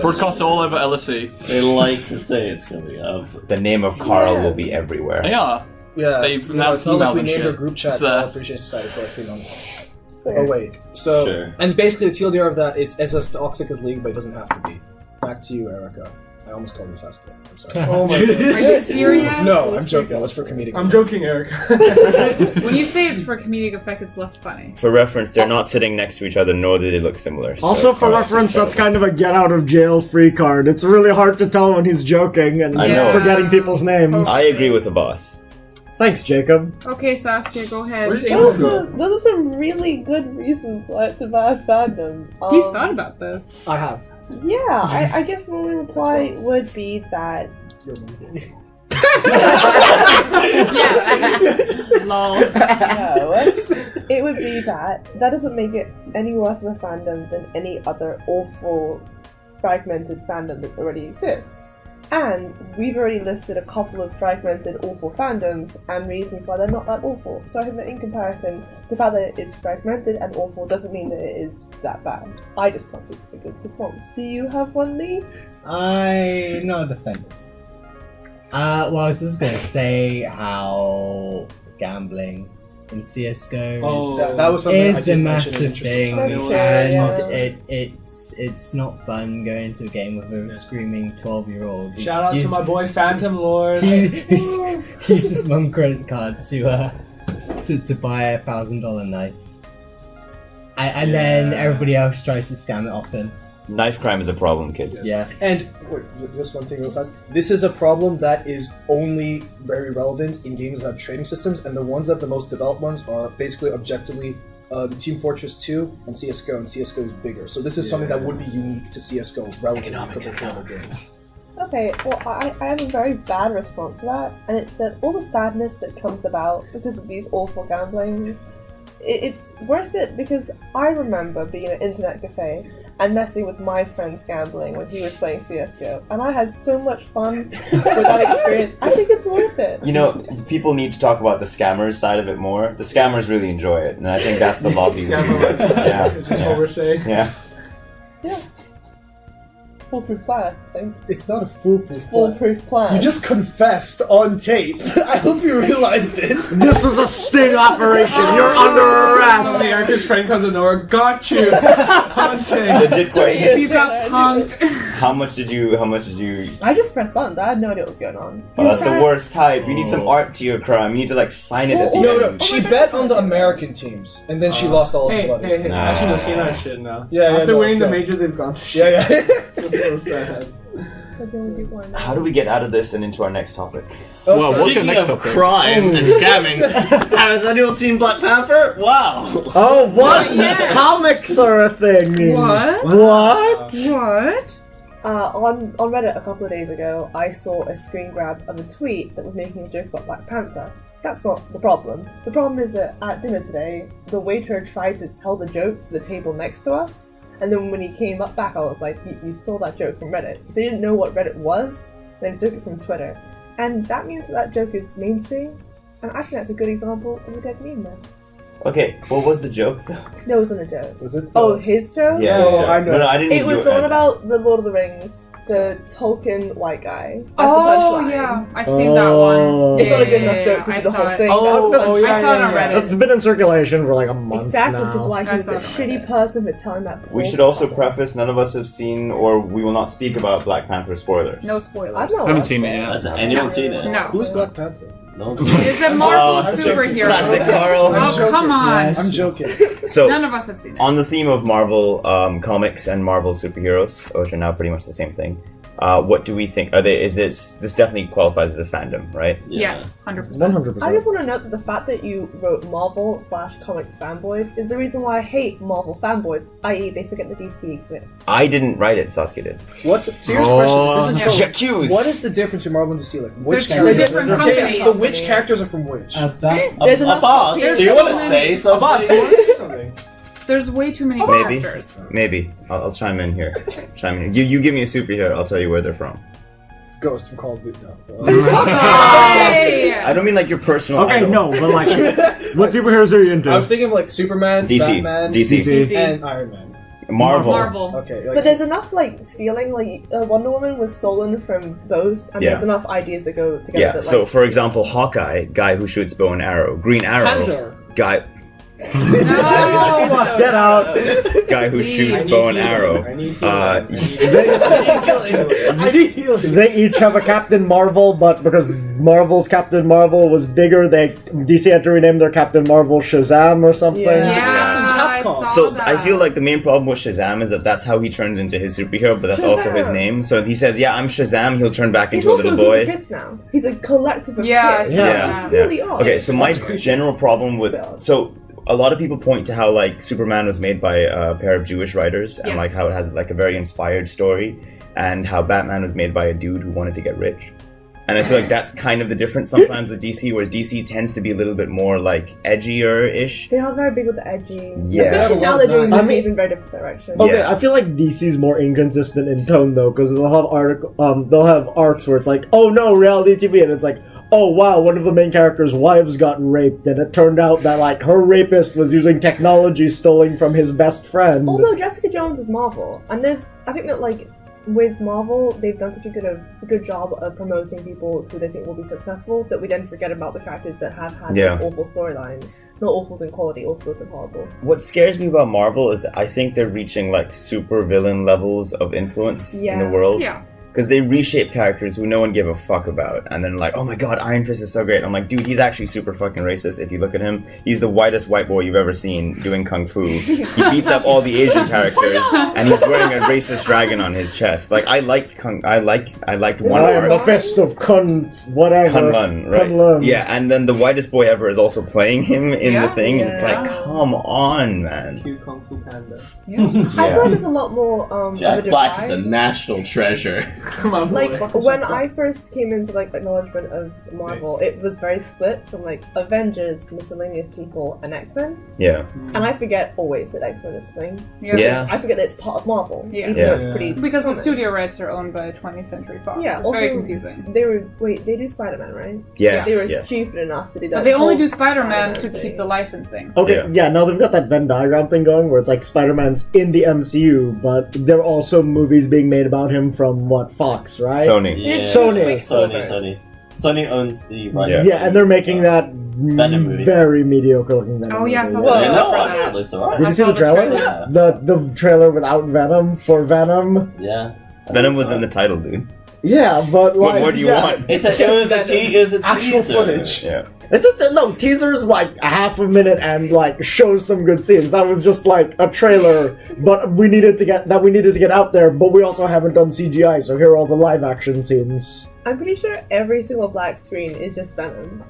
Broadcast it all over LSC. They like to say it's coming up. The name of Carl will be everywhere. They are. yeah, They've no, announced it's not like emails we and named shit. our group chat It's there. Carl Appreciation Society for like 3 months. Oh wait, so Sure. and basically the TLDR of that is as toxic as League, but it doesn't have to be. Back to you, Erica. I almost called you Sasuke. I'm sorry. Oh my Are you serious? No, I'm joking. That was for comedic. I'm joking, Eric. When you say it's for comedic effect, it's less funny. For reference, they're not sitting next to each other, nor do they look similar. so Also, for Carl's reference, just that's kind of a get out of jail free card. It's really hard to tell when he's joking and I just know. forgetting people's names. I agree with the boss. Thanks, Jacob. Okay, Saskia, go ahead. Where did Abel go? Those are some really good reasons why it's a bad fandom. He's thought about this. I have. Yeah, I guess my reply would be that Lol. no, it would be that doesn't make it any worse of a fandom than any other awful fragmented fandom that already exists. And we've already listed a couple of fragmented awful fandoms and reasons why they're not that awful. So I think that in comparison, the fact that it's fragmented and awful doesn't mean that it is that bad. I just can't think of a good response. Do you have one, Lee? I'm not a defense. Well, I was just gonna say how gambling in CSGO Oh, That was something I is a did mention in massive interesting thing, times. That's true, and yeah. it's not fun going into a game with a screaming 12-year-old. Shout out to my boy Phantom Lord. He used his mum credit card to buy a $1,000 knife, and then everybody else tries to scam it off him. Knife crime is a problem, kids. Yeah. And wait, just one thing real fast. This is a problem that is only very relevant in games that have trading systems, and the ones that the most developed ones are basically objectively Team Fortress 2 and CSGO, and CSGO is bigger. So this is something that would be unique to CSGO relative compared to other games. Okay, well, I have a very bad response to that, and it's that all the sadness that comes about because of these awful gamblings, it's worth it because I remember being at an internet cafe and messing with my friend's gambling when he was playing CSGO, and I had so much fun with that experience. I think it's worth it. You know, people need to talk about the scammers side of it more. The scammers really enjoy it, and I think that's the lobby. Scammer. Yeah. Is this what we're saying? Yeah. Yeah. Foolproof plan, I think. It's not a foolproof. Foolproof plan. You just confessed on tape. I hope you realize this. This is a sting operation. You're under Suddenly, arrest. Erica's friend comes in nowhere. Got you. Hunting. Legit question. You got punked. How much did you? I just pressed buttons. I had no idea what was going on. Oh, that's the worst type. You need some art to your crime. You need to like sign it at the No, end. no. She bet on the American teams, and then she lost all of Hey, her money. hey, hey. Nah. I should have seen our shit now. Yeah, After no, winning the no. major, they've gone to Yeah, shit. yeah. That's so sad. How do we get out of this and into our next topic? Well, what's your next topic? Crime and scamming. Has anyone seen Black Panther? Wow. Oh, what? Comics are a thing. What? What? What? On Reddit a couple of days ago, I saw a screen grab of a tweet that was making a joke about Black Panther. That's not the problem. The problem is that at dinner today, the waiter tried to tell the joke to the table next to us, and then when he came up back, I was like, you stole that joke from Reddit. They didn't know what Reddit was, then took it from Twitter. And that means that joke is mainstream, and I think that's a good example of a dead meme then. Okay, what was the joke though? No, it wasn't a joke. Was it? Oh, his joke? Yeah, Oh, sure. I know. No, I didn't. It was the one about the Lord of the Rings, the Tolkien white guy. That's Oh the punchline. yeah, I've seen that one. It's not a good Yeah, enough joke to I do the saw whole it. thing. Oh, That's the oh, punchline. yeah, I saw it on Reddit. It's been in circulation for like a month Exactly, now. which is why I he's saw a it on shitty Reddit. person for telling that. We poor should also couple. preface: none of us have seen, or we will not speak about Black Panther spoilers. No spoilers. I've not Haven't watched seen it yet. Has anyone seen it? No. Who's Black Panther? No. It's a Marvel Oh, superhero. classic Carl. Oh come on! I'm joking. So, None of us have seen it. on the theme of Marvel comics and Marvel superheroes, which are now pretty much the same thing, what do we think? This definitely qualifies as a fandom, right? Yes, 100%. 100%. I just want to note that the fact that you wrote Marvel/comic fanboys is the reason why I hate Marvel fanboys, i.e. they forget that DC exists. I didn't write it, Saskia did. What's serious question? This is a joke. J'accuse. What is the difference between Marvel and DC? Like, which They're two characters? different Yeah, companies. so which characters are from which? There's enough Abbas, copies. do you want to say Abbas, do you something? want to say something? There's way too many Maybe. characters. Maybe. I'll chime in here. You give me a superhero, I'll tell you where they're from. Ghost from Call of Duty. No. Hey! I don't mean like your personal Okay, idol. no, but like, what superheroes are you into? I was thinking of like Superman, DC. Batman, DC. and Iron Man. Marvel. Marvel. Okay, like, But there's enough like stealing, like Wonder Woman was stolen from both, and Yeah. there's enough ideas that go together. Yeah, that, so like, for example, Hawkeye, guy who shoots bow and arrow. Green Arrow, Panther. guy No! Get out! guy who shoots bow and arrow. I need healing. They each have a Captain Marvel, but because Marvel's Captain Marvel was bigger, DC had to rename their Captain Marvel Shazam or something. Yeah. Yeah, I saw So that. I feel like the main problem with Shazam is that that's how he turns into his superhero, but that's also his Shazam. name. So if he says, "Yeah, I'm Shazam," he'll turn back he's into a also little a group of boy. kids now. He's a collective of Yeah, kids. Yeah. It's really odd. Okay, so my general problem with a lot of people point to how like Superman was made by a pair of Jewish writers and Yes. like how it has like a very inspired story, and how Batman was made by a dude who wanted to get rich. And I feel like that's kind of the difference sometimes with DC, where DC tends to be a little bit more like edgier-ish. They are very big with the edgy. Yeah. Especially now they're doing I movies mean- in very different directions. Okay, Yeah. I feel like DC's more inconsistent in tone though, because they'll have arcs where it's like, oh no, reality TV, and it's like, oh wow, one of the main characters' wives got raped, and it turned out that like her rapist was using technology stolen from his best friend. Although Jessica Jones is Marvel, and I think that like with Marvel, they've done such a good job of promoting people who they think will be successful that we then forget about the characters that have had Yeah. these awful storylines. Not awful in quality, awful in horrible. What scares me about Marvel is that I think they're reaching like super villain levels of influence in the Yeah. world. Yeah. Because they reshape characters who no one gave a fuck about, and then like, oh my god, Iron Fist is so great. I'm like, dude, he's actually super fucking racist. If you look at him, he's the whitest white boy you've ever seen doing kung fu. He beats up all the Asian characters, and he's wearing a racist dragon on his chest. Like, I liked one I am part. the fist of cunt, whatever. Kunlun, right? Kunlun. Yeah, and then the whitest boy ever is also playing him in the thing, and it's like, Yeah. come on, man. Cute Kung Fu Panda. I feel like there's a lot more of a Jack Black is a divide. national treasure. Like when I first came into like acknowledgement of Marvel, it was very split from like Avengers, miscellaneous people, and X-Men. Yeah. And I forget always that X-Men is a thing. Yeah. I forget that it's part of Marvel. Yeah. Even Yeah. though it's pretty Because the common. studio rights are owned by 20th Century Fox. Yeah, It's very also- confusing. They do Spider-Man, right? Yes. They were Yeah. stupid enough to do that. But they only whole do Spider-Man to Spider-Man keep thing. the licensing. Okay, yeah, now they've got that Venn diagram thing going where it's like Spider-Man's in the MCU, but there are also movies being made about him from what, Fox, right? Sony. Yeah. Sony. Sony owns the rights. Yeah, and they're making that Venom movie. very mediocre looking Venom Oh, yeah, movie. so Yeah, trailer no, for I that. thought it looks alright. Did I you see saw the trailer? Yeah. The trailer without Venom for Venom? Yeah. Venom was in the title, dude. Yeah, but What like, more do you yeah. want? It was a Actual teaser. footage. Yeah. No, teaser's like a half a minute and like shows some good scenes. That was just like a trailer, but we needed to get out there, but we also haven't done CGI, so here are all the live action scenes. I'm pretty sure every single black screen is just Venom.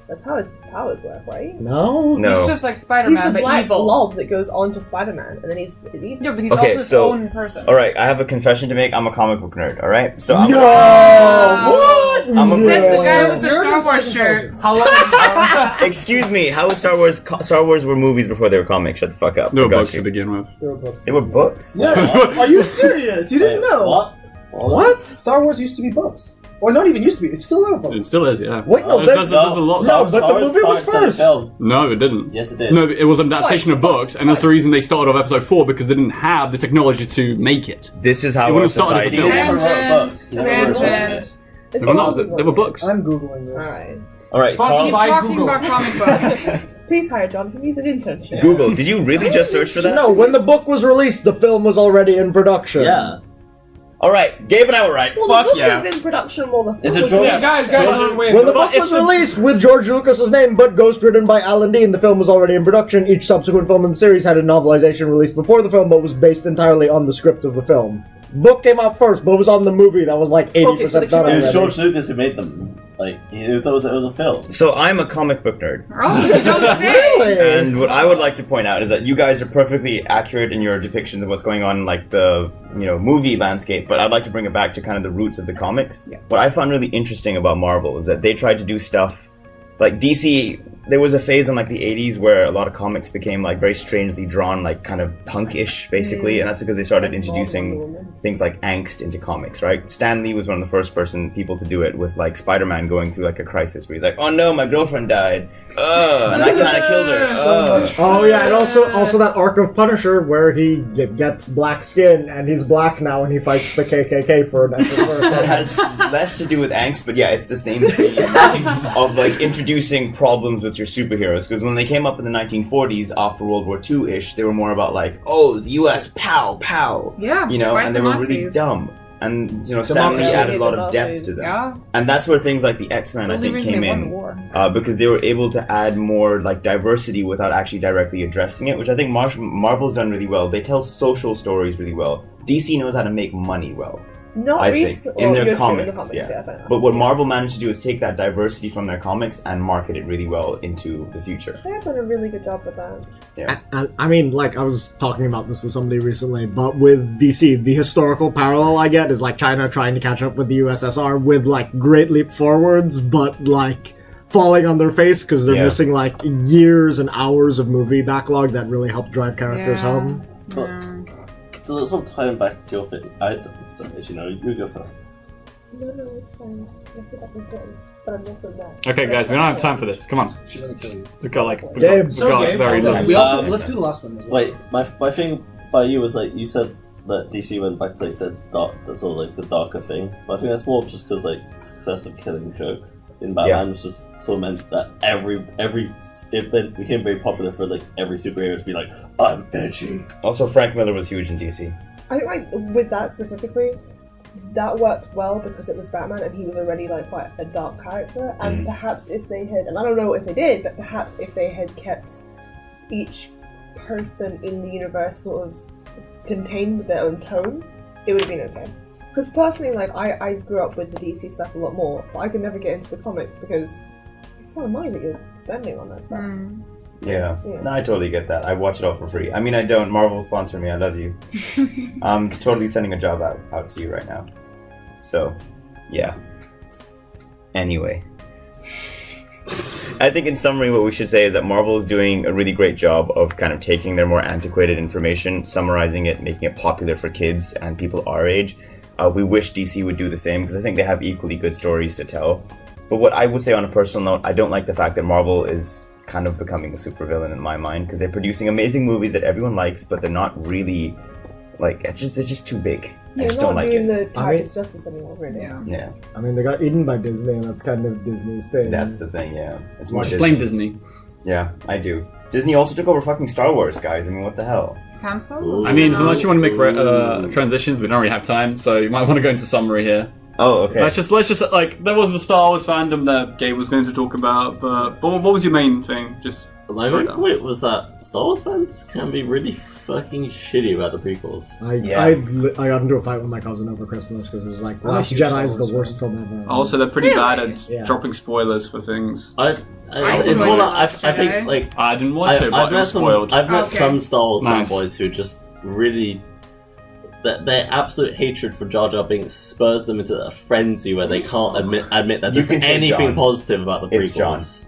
That's how his powers work, right? No? He's No. just like He's Spider-Man, the but black evil. blob that goes onto Spider-Man, and then he's evil. Yeah, but he's Okay, also his so- own person. Alright, I have a confession to make. I'm a comic book nerd, alright? So I'm No! Wow. What? I'm a- No. Says the guy with the You're Star an Wars shirt. intelligence. Excuse me, how was Star Wars? Star Wars were movies before they were comics. Shut the fuck up. There I were got books you. to begin with. There were books. They were books? Yeah. Are you serious? You didn't know? What? What? Star Wars used to be books. Or not even used to be. It's still out. It still is, yeah. Wait, no, there's a lot. No, but the movie was first. No, it didn't. Yes, it did. No, it was an adaptation of books, and that's the reason they started off episode 4 because they didn't have the technology to make it. This is It how wouldn't our have started as a society. film. never wrote books. He never wrote Tangent. books. They were not. They were books. I'm googling this. Alright. All right, Sponsored Keep by talking Google. about comic books. Please hire John. He needs an internship. Google. Did you really just search for that? No, when the book was released, the film was already in production. Yeah. All right, Gabe and I were right. Well, Fuck the book yeah. is in production while the film It's a was George- in- Yeah, guys, wait. When the book was released with George Lucas's name, but ghost written by Alan Dean, the film was already in production. Each subsequent film in the series had a novelization released before the film, but was based entirely on the script of the film. Book came out first, but was on the movie that was like 80% done It was already. George Lucas who made them. Like, it was a film. So I'm a comic book nerd. Oh, you don't say. Really? And what I would like to point out is that you guys are perfectly accurate in your depictions of what's going on in like the movie landscape, but I'd like to bring it back to kind of the roots of the comics. Yeah. What I found really interesting about Marvel is that they tried to do stuff like DC. There was a phase in like the 80s where a lot of comics became like very strangely drawn, like kind of punk-ish basically, and that's because they started introducing things like angst into comics, right? Stan Lee was one of the first people to do it with like Spider-Man going through like a crisis where he's like, oh no, my girlfriend died, and I kind of killed her. Oh yeah, and also that arc of Punisher where he gets black skin and he's black now and he fights the KKK for an episode. That has less to do with angst, but yeah, it's the same thing of like introducing problems with your superheroes. Because when they came up in the 1940s after World War II-ish, they were more about like, oh, the U.S. pow pow, Yeah, and fight they the were really Nazis. dumb. And Stan Lee added a lot of depth to them, Yeah. and that's where things like the X-Men I Only think reason came they won the in. war. Because they were able to add more like diversity without actually directly addressing it, which I think Marvel's done really well. They tell social stories really well. DC knows how to make money well, Not I think, recently. in their you're true, comics, yeah. fair enough. But what Marvel managed to do is take that diversity from their comics and market it really well into the future. They've done a really good job with that. I mean, like, I was talking about this with somebody recently, but with DC, the historical parallel I get is like China trying to catch up with the USSR with like great leap forwards, but like falling on their face because they're missing like years and hours of movie backlog that really helped drive characters home. So let's all tie back to your thing. You go first. No, it's fine. I feel like important, but I'm also not. Okay, guys, we don't have time for this. Come on. We've got Gabe. very little We also, time. let's do the last one as well. Wait, my thing by you was like you said that DC went back to like the dark, that's all like the darker thing. But I think that's more just because like the success of Killing Joke in Batman was just so meant that it became very popular for like every superhero to be like, I'm edgy. Also, Frank Miller was huge in DC. I think like with that specifically, that worked well because it was Batman and he was already like quite a dark character. And perhaps if they had, and I don't know if they did, but perhaps if they had kept each person in the universe sort of contained with their own tone, it would have been okay. Because personally, like I grew up with the DC stuff a lot more, but I could never get into the comics because it's a lot of money that you're spending on that stuff. Yeah, no, I totally get that. I watch it all for free. I mean, I don't. Marvel sponsor me. I love you. I'm totally sending a job out to you right now. So, yeah. Anyway. I think in summary what we should say is that Marvel is doing a really great job of kind of taking their more antiquated information, summarizing it, making it popular for kids and people our age. We wish DC would do the same because I think they have equally good stories to tell. But what I would say on a personal note, I don't like the fact that Marvel is kind of becoming a supervillain in my mind because they're producing amazing movies that everyone likes, but they're not really like they're just too big. I just don't like doing it. the characters justice anymore, really. Yeah, I mean, they got eaten by Disney, and that's kind of Disney's thing. that's the thing. Yeah, it's more Just blame Disney. Yeah, I do. Disney also took over fucking Star Wars, guys. I mean, what the hell? Cancel? I mean, unless you want to make transitions, we don't really have time, so you might want to go into summary here. Oh, okay. Let's just like there was the Star Wars fandom that Gabe was going to talk about, but what was your main thing? Just My main point was that Star Wars fans can be really fucking shitty about the prequels. I got into a fight with my cousin over Christmas because it was like Last Jedi is the worst film ever. Also, they're pretty bad at dropping spoilers for things. It's more that I think like I didn't watch it, but it was spoiled. I've met some Star Wars Nice. fanboys who just really their absolute hatred for Jar Jar Binks spurs them into a frenzy where they can't admit that You there's can say anything John. positive about the It's John. prequels.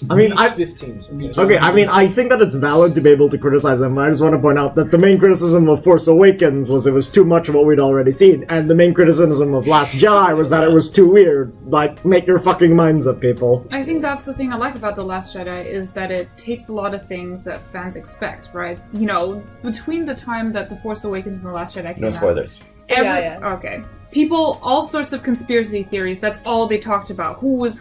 I mean, These 15. Okay, I mean, I think that it's valid to be able to criticize them, but I just want to point out that the main criticism of Force Awakens was it was too much of what we'd already seen, and the main criticism of Last Jedi was that it was too weird. Like, make your fucking minds up, people. I think that's the thing I like about The Last Jedi is that it takes a lot of things that fans expect, right? You know, between the time that The Force Awakens and The Last Jedi came No out... spoilers. Yeah. Okay. People, all sorts of conspiracy theories, that's all they talked about. Who's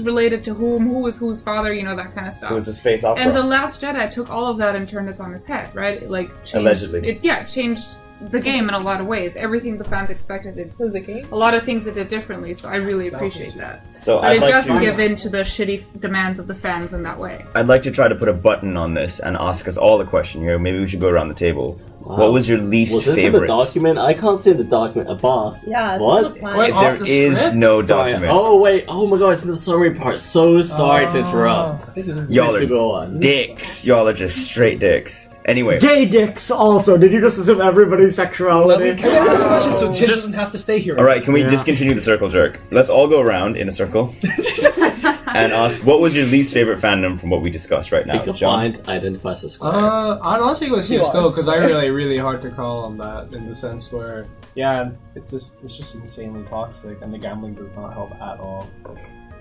related to whom, who is whose father, you know, that kind of stuff. It was a space opera. And The Last Jedi took all of that and turned it on its head, right? It, like, changed, Allegedly. It changed the game in a lot of ways. Everything the fans expected, it Who's the game? a lot of things it did differently, so I really appreciate that. So But I'd it like doesn't to give in to the shitty demands of the fans in that way. I'd like to try to put a button on this and ask us all a question here. Maybe we should go around the table. Wow. What was your least Was this in favorite? the document? I can't see the document. Abbas. Yeah, it's What? on the plan. Quite off There the is script? no Sorry. document. Oh wait. Oh my god, it's in the summary part. So sorry to interrupt. Y'all Please do go are on. dicks. Y'all are just straight dicks. Anyway, Gay dicks also. Did you just assume everybody's Let me sexuality? can I ask this question so Tim Just- doesn't have to stay here. all right. Can we Yeah. discontinue the circle jerk? Let's all go around in a circle and ask what was your least favorite fandom from what we discussed right now, Pick a John. find, identify, subscribe. I'd honestly go was. CSGO because I really hard to call on that in the sense where it's just insanely toxic and the gambling does not help at all.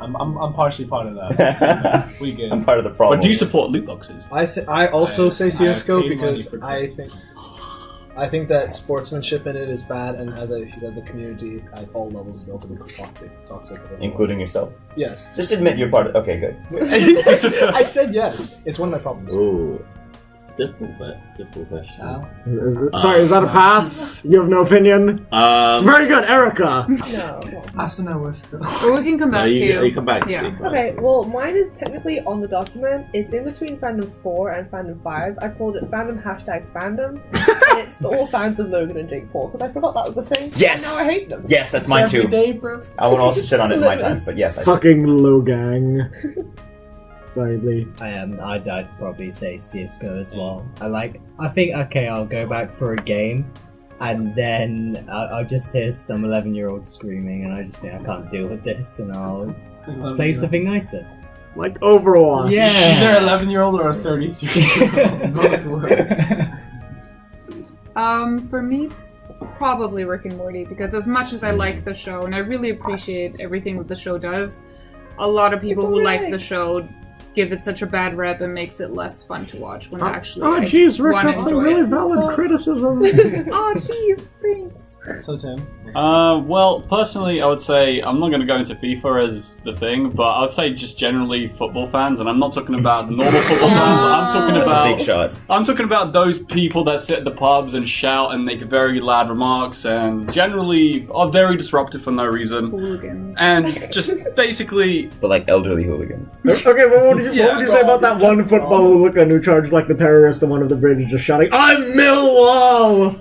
I'm partially part of that. We good. I'm part of the problem. But do you support loot boxes? I also say CS:GO paid because money for I think that sportsmanship in it is bad, and as he said, the community at all levels is relatively toxic. As a whole. including yourself? Yes. Just admit you're part of. Okay, good. I said yes. It's one of my problems. Ooh. Difficult question. Sorry, is that a pass? You have no opinion? It's very good, Erica. No. That's the worst. But we can come back to you come back to Yeah. me. Okay, well, mine is technically on the document. It's in between fandom 4 and fandom 5. I called it fandom #fandom, and it's all fans of Logan and Jake Paul, because I forgot that was a thing. Yes! And now I hate them. Yes, that's mine too. I would also shit on it in my time, but yes, I should. Fucking Logang. Sorry, Lee. I'd probably say CSGO as well. I think, okay, I'll go back for a game, and then I'll just hear some 11-year-old screaming, and I just think I can't deal with this, and I'll play something nicer. Like Overwatch. Yeah. Either 11-year-old or a 33-year-old. Both work. For me, it's probably Rick and Morty, because as much as I like the show, and I really appreciate everything that the show does, a lot of people who like the show give it such a bad rep and makes it less fun to watch when actually Oh, I jeez, just Rick, want to that's a enjoy really it. valid criticism. Oh, jeez, thanks. So Tim. Well, personally, I would say I'm not going to go into FIFA as the thing, but I would say just generally football fans, and I'm not talking about the normal football fans. I'm talking That's a about big shot. I'm talking about those people that sit at the pubs and shout and make very loud remarks and generally are very disruptive for no reason. Hooligans. And just basically, But like elderly hooligans. Okay, well, what would you say about that one football hooligan who charged like the terrorist on one of the bridges just shouting, "I'm Millwall!"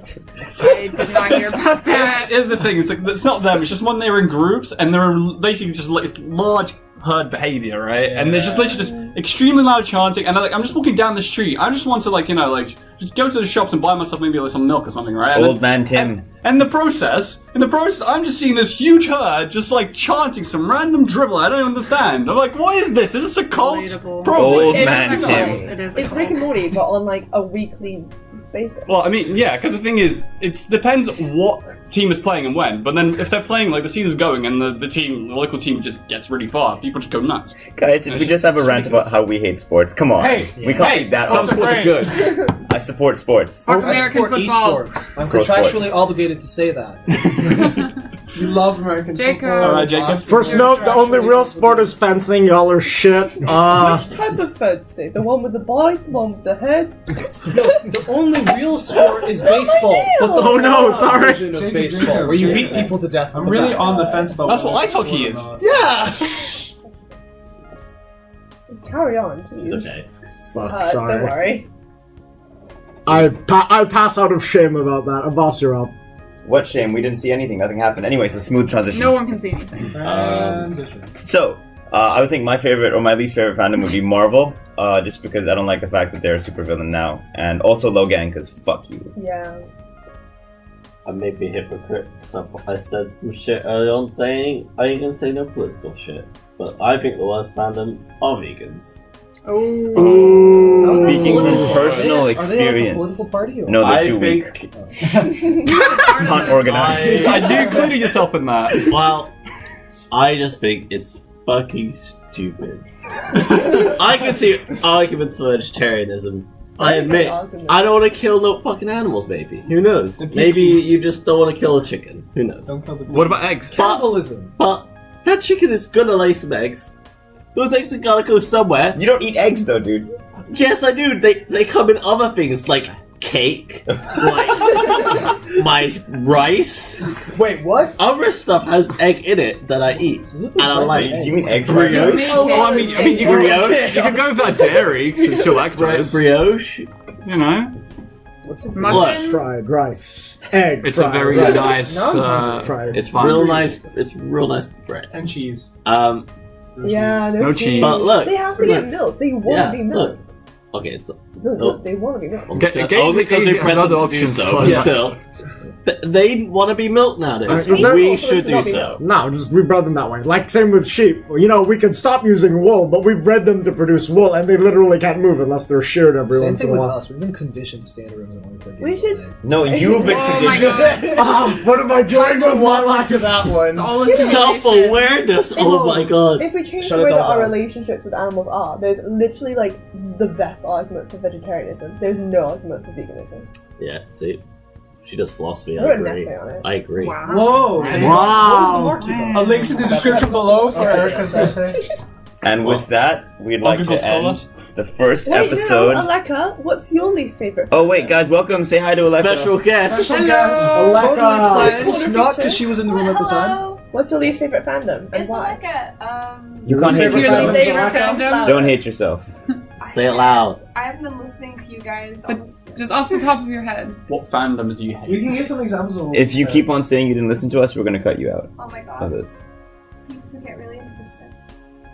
I did not hear about that. here's the thing: it's not them. It's just when they're in groups and they're basically just like large herd behavior, right? And they're just literally just extremely loud chanting. And I'm just walking down the street. I just want to just go to the shops and buy myself maybe like some milk or something, right? And Old man Tim. And in the process, I'm just seeing this huge herd just like chanting some random dribble. I don't understand. I'm like, what is this? Is this a cult? Relatable. Probably. Old It is man a cult. Tim. It is a It's Rick and cult. Morty, but on like a weekly basis. Well, I mean, yeah, because the thing is, it depends what team is playing and when. But then if they're playing, like the season's going and the local team just gets really far, people just go nuts. Guys, we just have a rant about how we hate sports. Come on. Hey, we can't be that some awesome. sports are good. I support sports. Fuck I American support football. esports. I'm Pro contractually sports. obligated to say that. You love American Jacob. football. Alright, Jacob. First note, the only real sport is fencing. Y'all are shit. Which type of fencing? The one with the body, the one with the head? The only real sport is baseball. But the Oh no, football sorry. version of Jacob, baseball, Jacob, where you Jacob. beat people to death. I'm with the really bat. on the fence about That's what whether ice hockey it's is. sport or not. Yeah. Carry on, please. It's okay. Fuck, Don't sorry. worry. I pass out of shame about that. Abbas, you're up. What shame, we didn't see anything, nothing happened. Anyway, so smooth transition. No one can see anything. Transition. So, I would think my favorite or my least favorite fandom would be Marvel, just because I don't like the fact that they're a supervillain now. And also Logan, because fuck you. Yeah. I may be a hypocrite because I said some shit early on saying I ain't gonna say no political shit. but I think the worst fandom are vegans. Oh. Speaking from Political personal party? Are they like a experience. political party? Or? No, they're I too think. weak. Can't organize. I do include yourself in that. Well, I just think it's fucking stupid. I can see arguments for vegetarianism. I admit, I don't want to kill no fucking animals, maybe. Who knows? Maybe you just don't want to kill a chicken. Who knows? Don't kill the What about eggs? Cannibalism. But that chicken is gonna lay some eggs. Those eggs are gotta go somewhere. You don't eat eggs though, dude. Yes, I do. They come in other things like cake, like my rice. Wait, what? Other stuff has egg in it that I eat, So what's and I the like. price of Do you mean egg Brioche? brioche? Oh, I mean, you can go for that dairy since you're lactose. Brioche. You know, What's a Muffins. Fried rice. Egg. it's a fried very rice. nice. Fried. It's fun. real nice. It's real nice bread. And cheese. Yeah, No cheese. But look, They have to get milked. They want Yeah, to be look. milked. okay, so No, Oh. look, they want to be milked. only because we has bred them other to do options, so, but but yeah. still, they want to be milked nowadays. Alright, We well, should to do not be so. milked. No, just we bred them that way. Like same with sheep. You know, we could stop using wool, but we bred them to produce wool, and they literally can't move unless they're sheared every Same once in thing a with while. us. We've been conditioned to stay in a room and only play games We all should- day. No, you've been Oh my conditioned. god. What am I doing with one to that one? It's all a simulation. Self-awareness. Oh my god. If we change Shut the it way that all our down. relationships with animals are, there's literally like the best argument for vegetarianism. There's no argument for veganism. Yeah. See, she does philosophy. I I wrote an agree. essay on it. I agree. Wow. Whoa! Wow. A link's in the description below for Erica's essay. And with that, we'd like Google to end the first Wait, episode. no, Aleka, what's your least favorite? Oh wait, guys, welcome. Say hi to Alexa. Special guest. Totally Aleka. planned, not because she was in the room at the time. Hello. What's your least favorite fandom and It's why? like a You can't hate Your yourself. least favorite fandom? Don't hate yourself. Say it loud. I haven't been listening to you guys. But Honestly. just off the top of your head. What fandoms do you hate? We can give some examples of what If you we keep on saying you didn't listen to us, we're gonna cut you out Oh my of god. this. People who get really into this.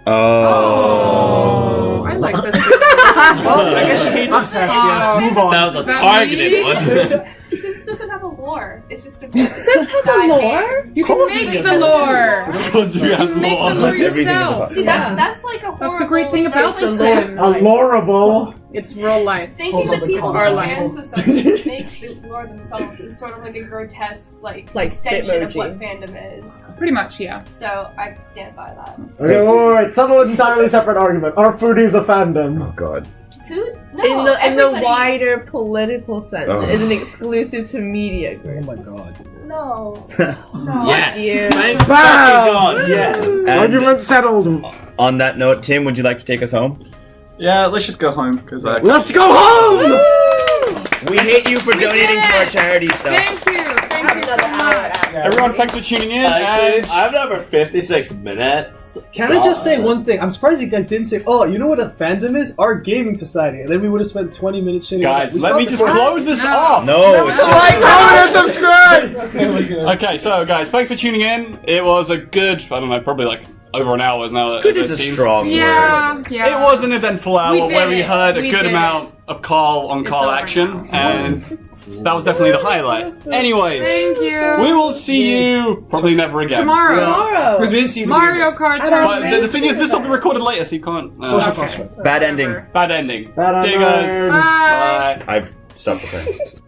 Oh. I like this. Well, I guess she hates us, Saskia. Oh. Move on. That was a Is that targeted me? one. Sims doesn't have a lore. It's just a Sims has a lore? You Call can of Duty make has the a lore. God, you has Make the more. lore Everything is yourself. about See, Yeah. that's like a horrible. That's the great thing about that's the like Sims. Adorable. It's real life. thinking Also that the people our are life. fans of something make the lore themselves is sort of like a grotesque like extension of Bitmoji. what fandom is. Pretty much, yeah. So I stand by that. Okay, wait. Settle an entirely separate argument. Are foodies a fandom? Oh god. Food? No. In the everybody- wider political sense, Oh. it isn't exclusive to media Oh groups. my god. No. No. Yes. you. Thank Bam! fucking God. Yes. And Argument settled. on that note, Tim, would you like to take us home? Yeah, let's just go home because Let's go home! We hate you for donating to our charity stuff. Thank you. Thank you so much. everyone, thanks for tuning in. Actually, And I've never 56 minutes. Can I just say one thing? I'm surprised you guys didn't say, oh, you know what a fandom is? Our gaming society. And then we would have spent 20 minutes shitting guys, on that. let me just close this off. No, it's just Like, comment, and subscribe. Okay, we're good. Okay, so guys, thanks for tuning in. It was a good, I don't know, probably like over an hour now. good as is it a seems. strong word. Yeah, yeah. It was an eventful hour We did where we it. heard a We good did amount of call on It's call over action, now. and that was definitely the highlight. Anyways, Thank you. we will see you probably never again. Tomorrow. Tomorrow. Because we didn't see you Mario Kart I don't But tournament. the thing is, this will be recorded later, so you can't. Social Okay. construct. Bad ending. Bad ending. Bad See you guys. ending. Bye. Bye. I've stopped the thing.